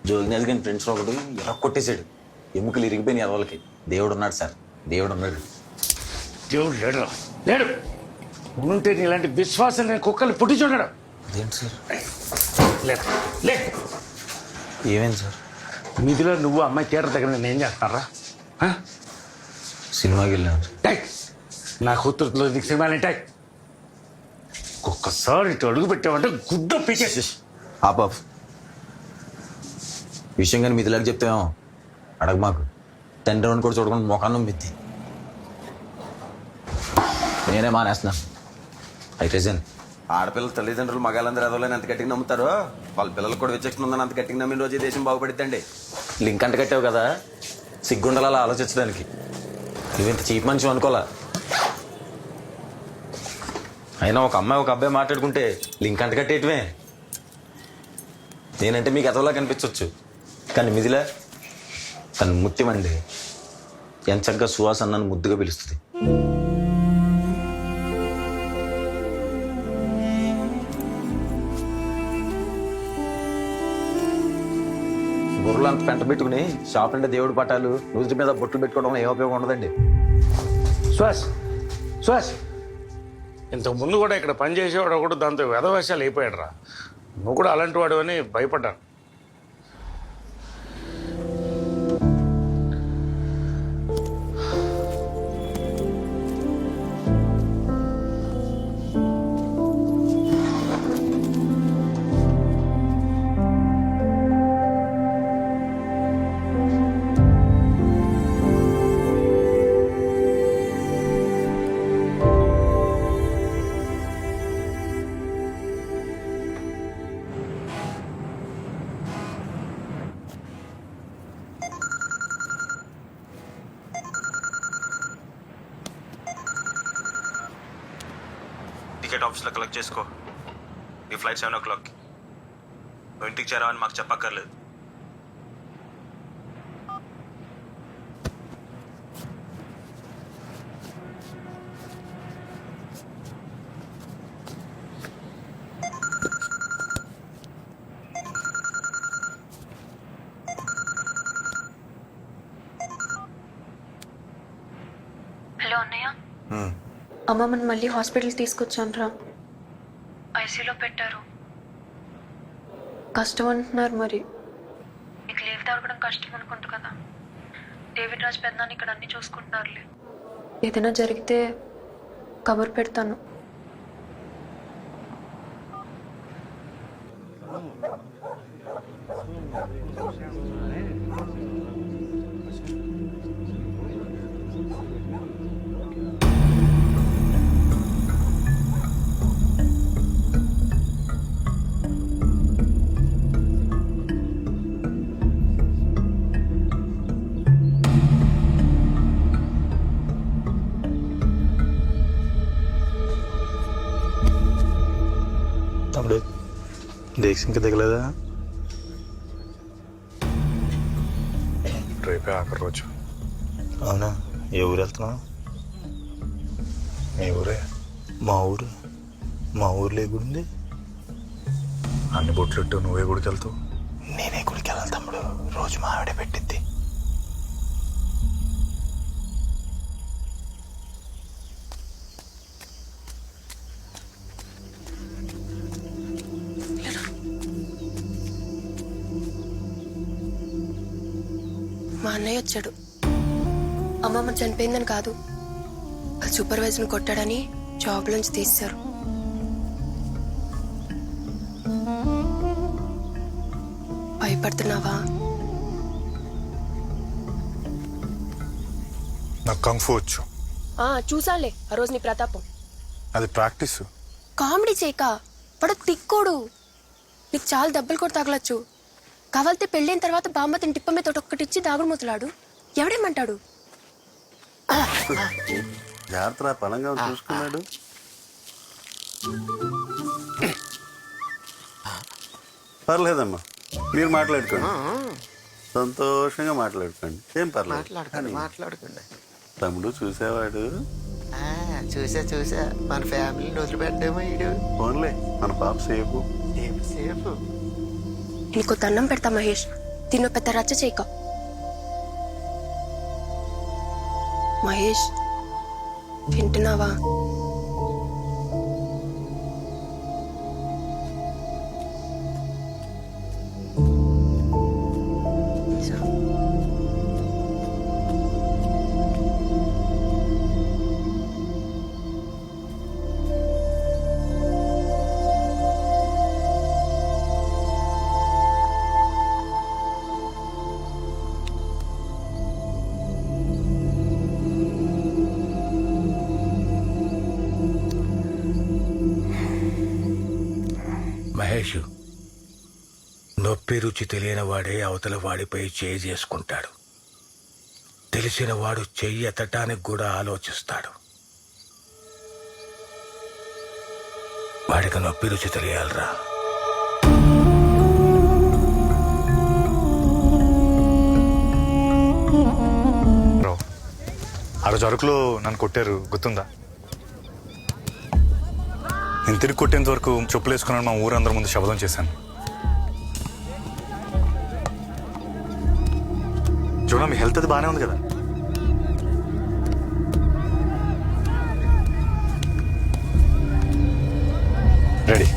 జోగినాథ్ గారి ఫ్రెండ్స్ ఒకటి ఎలా కొట్టేశాడు. ఎముకలు ఇరిగిపోయినాయి వాళ్ళకి. దేవుడు ఉన్నాడు సార్, దేవుడు ఉన్నాడు. దేవుడు లేడు లేడు ఉంటే ఇలాంటి విశ్వాసం నేను కుక్కలు పుట్టి చూడడం. అదేంటి సార్? లేదు లే. ఏమైంది సార్? మీదిలో నువ్వు అమ్మాయి థియేటర్ దగ్గర నేను ఏం చేస్తున్నారా? సినిమాకి వెళ్ళాను. నా కూతురులో నీకు సినిమాలు ఏంటాయి? ఒక్కసారి ఇటు అడుగు పెట్టావంటే గుడ్డ పీకేసి. ఆపాప్ విషయం కానీ మీదిలాగా చెప్తామేమో అడగ మాకు. తండ్రి రౌండ్ కూడా చూడకుండా మొఖాన్నం మెత్తి నేనే మానేస్తున్నాను. అయితే ఆడపిల్లల తల్లిదండ్రులు మగాళ్ళందరూ ఎదవలేని అంత గట్టిగా నమ్ముతారో వాళ్ళ పిల్లలకు కూడా విచక్షణ ఉందని అంత గట్టిగా నమ్మిన రోజు దేశం బాగుపడిద్దండి. లింక్ అంట కట్టావు కదా, సిగ్గుండాలి అలా ఆలోచించడానికి. నువ్వింత చీప్ మనిషి అనుకోలే. అయినా ఒక అమ్మాయి ఒక అబ్బాయి మాట్లాడుకుంటే లింక్ అంట కట్టేయటమే. నేనంటే మీకు ఎదవలా కనిపించవచ్చు, కానీ మిదిలా తను ముత్యమండి. ఎంచక్క సుహాస్ అన్నను ముద్దుగా పిలుస్తుంది. బుర్రలు అంత పెంట పెట్టుకుని షాప్ అంటే దేవుడి పటాలు నుదుటి మీద బొట్లు పెట్టుకోవడం ఏ ఉపయోగం ఉండదండి. శ్వాస్ శ్వాస్ ఇంతకు ముందు కూడా ఇక్కడ పనిచేసేవాడు కూడా దాంతో వెధవేషాలు అయిపోయాడు రా. నువ్వు కూడా అలాంటి వాడు అని భయపడ్డాను. టికెట్ ఆఫీస్లో కలెక్ట్ చేసుకో. నీ ఫ్లైట్ 7 o'clockకి. నువ్వు ఇంటికి చేరావని మాకు చెప్పక్కర్లేదు. హలో అన్నయ్య, అమ్మమ్మని మళ్ళీ హాస్పిటల్ తీసుకొచ్చాను రా. ఐసీలో పెట్టారు. కష్టం అంటున్నారు. మరి నీకు లీవ్ దొరకడం కష్టం అనుకుంటా కదా. డేవిడ్ రాజ్ పెద్దనాన్న ఇక్కడ అన్ని చూసుకుంటున్నారులే. ఏదైనా జరిగితే కబురు పెడతాను. తమ్ముడు డేక్స్ ఇంకా దిగలేదా? రేపే ఆఖరి రోజు. అవునా? ఏ ఊరు వెళ్తున్నావు? మీ ఊరే. మా ఊర్లో ఏ గుడి ఉంది? అన్ని బొట్లెట్టు నువ్వే గుడికి వెళ్తావు? నేనే గుడికి వెళ్ళాలి తమ్ముడు. రోజు మా ఆవిడే పెట్టిద్ది. మా అన్నయ్య వచ్చాడు. అమ్మమ్మ చనిపోయిందని కాదు, వాళ్ళు సూపర్వైజర్ని కొట్టాడని జాబ్ నుంచి తీశారు. భయపడుతున్నావా? నాకు కంఫు వచ్చు. చూసాలే ఆ రోజు నీ ప్రతాపం. అది ప్రాక్టీస్. కామెడీ చేయక, వాడు తిక్కోడు. నీకు చాలా దెబ్బలు కూడా తగలచ్చు. కావాలితే పెళ్ళైన తర్వాత బామ్మతిని టిప్ప మీద ఒక్కటిచ్చి దాగుడు మూతలాడు. ఎవడేమంటాడు? జాగ్రత్త, పలంగా చూసుకున్నాడు. పర్లేదమ్మా, మీరు మాట్లాడుకోండి, సంతోషంగా మాట్లాడుకోండి. ఏం పర్లేదు. మాట్లాడుకోండి. తమ్ముడు చూసేవాడు. చూసా మన ఫ్యామిలీని వదిలిపెట్టేమో ఈడు. ఫోన్లే, మన పాప సేపు. నీకు దండం పెడతా మహేష్, దీన్ని పెద్ద రచ్చ చేయక. మహేష్, వింటున్నావా? మహేష్, నొప్పి రుచి తెలియని వాడే అవతల వాడిపై చేయి చేసుకుంటాడు. తెలిసిన వాడు చెయ్యి ఎత్తటానికి కూడా ఆలోచిస్తాడు. వాడికి నొప్పి రుచి తెలియాలరా. ఆ రోజు అరకులో నన్ను కొట్టారు, గుర్తుందా? నేను తిరిగి కొట్టేంత వరకు చెప్పులు వేసుకున్నాను. మా ఊరందరి ముందు శబ్దం చేశాను. చూడ, మీ హెల్త్ అది బాగానే ఉంది కదా? రెడీ?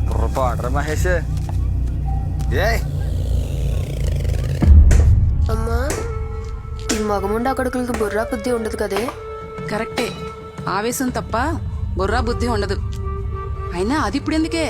పొరపాటు మహేష్. అమ్మా, ఈ మగముండా కొడుకులకి బుర్రా బుద్ధి ఉండదు కదే. కరెక్టే, ఆవేశం తప్ప బుర్రా బుద్ధి ఉండదు. అయినా అది ఇప్పుడు ఎందుకే?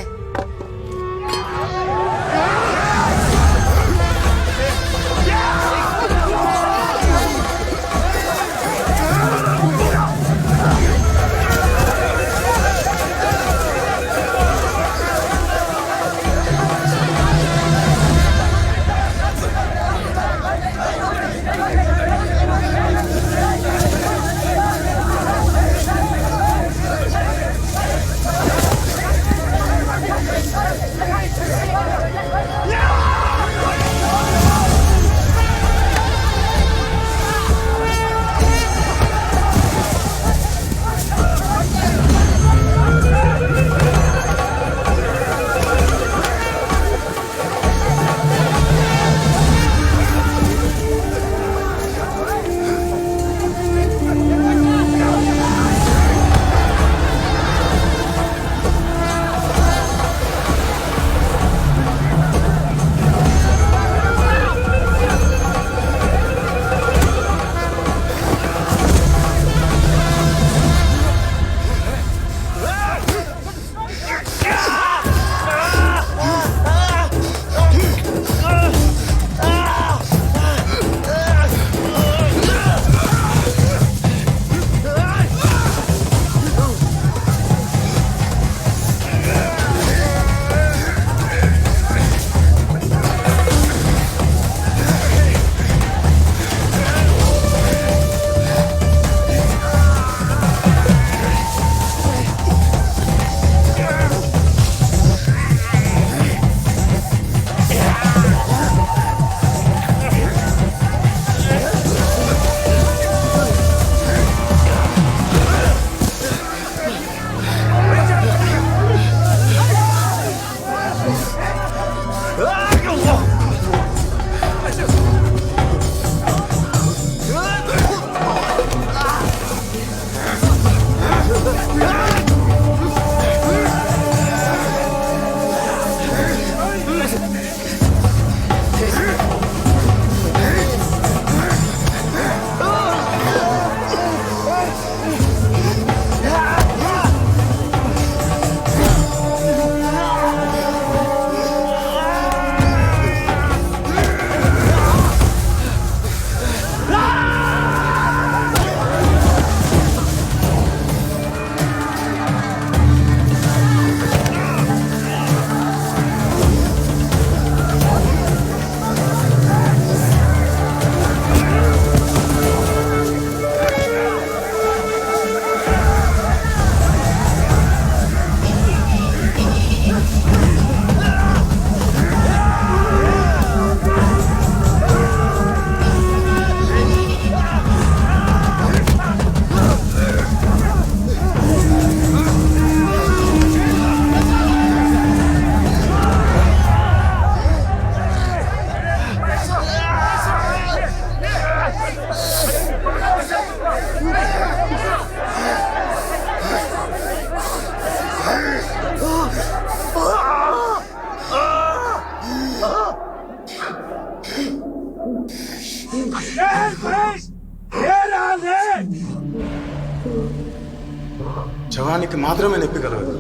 శవానికి మాత్రమే నొప్పి కలగదు,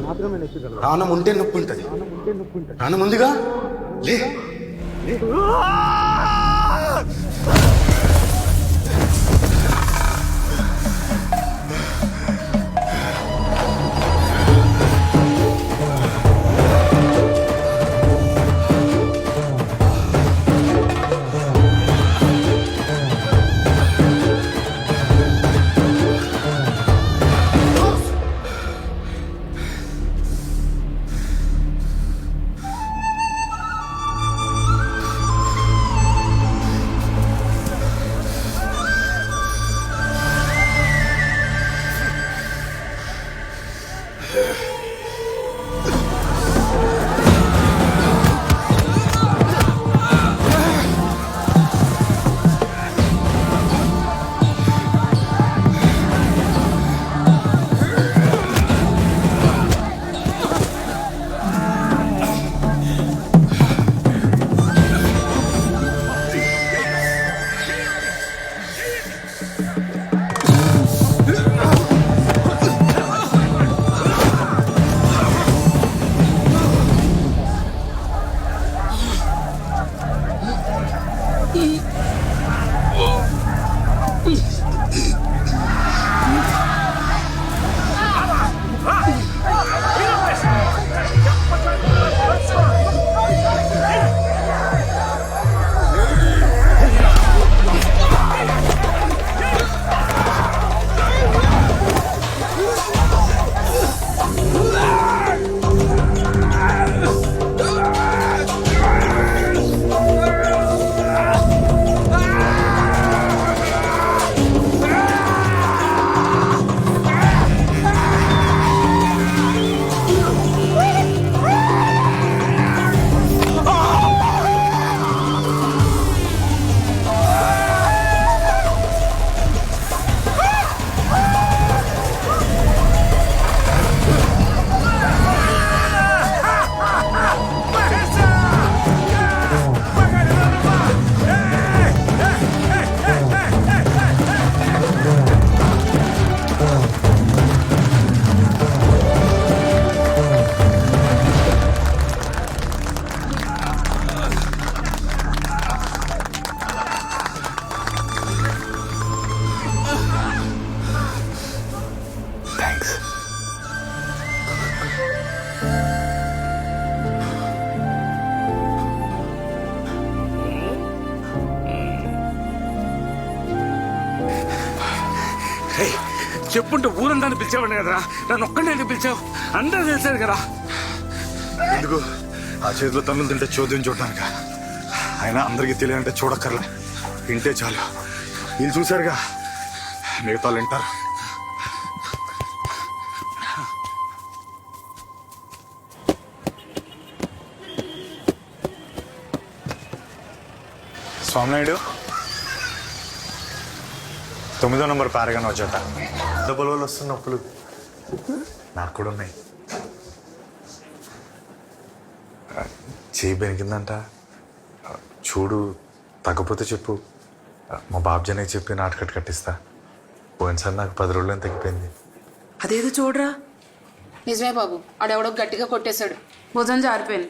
ప్రాణం ఉంటే నొప్పి ఉంటుంది. ప్రాణం ఉందిగా, లే. చెప్పుంటే ఊరంతా పిలిచావండి కదరా, నన్ను ఒక్కడే పిలిచావు. అందరూ తెలిసారు కదా. ఎందుకు ఆ చేతిలో తన్నులు తింటే చోద్యం చూడటానిక? అయినా అందరికీ తెలియాలంటే చూడక్కర్లే, వింటే చాలు. వీళ్ళు చూశారుగా, మిగతా వాళ్ళు వింటారు. స్వామినాయుడు 9వ నంబర్ పారగానే వచ్చేట డబ్బులు వాళ్ళు వస్తున్న నొప్పులు నాకు కూడా ఉన్నాయి. చేయి బెనికిందంట. చూడు, తగ్గపోతే చెప్పు. మా బాబ్జీకి చెప్పి నాటకట్టు కట్టిస్తా. పోయినసారి నాకు 10 రోజులని తగ్గిపోయింది. అదేదో చూడరా. నిజమే బాబు, ఆడెవడో గట్టిగా కొట్టేశాడు, భుజం జారిపోయింది.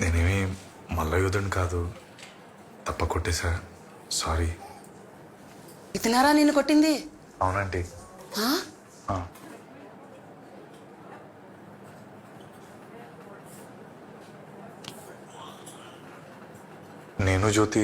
నేనేమి మల్లయోధుని కాదు, తప్ప కొట్టేశా. సారీ. ఇతనారా నిన్ను కొట్టింది? అవునండి. ఆ? నేను జ్యోతి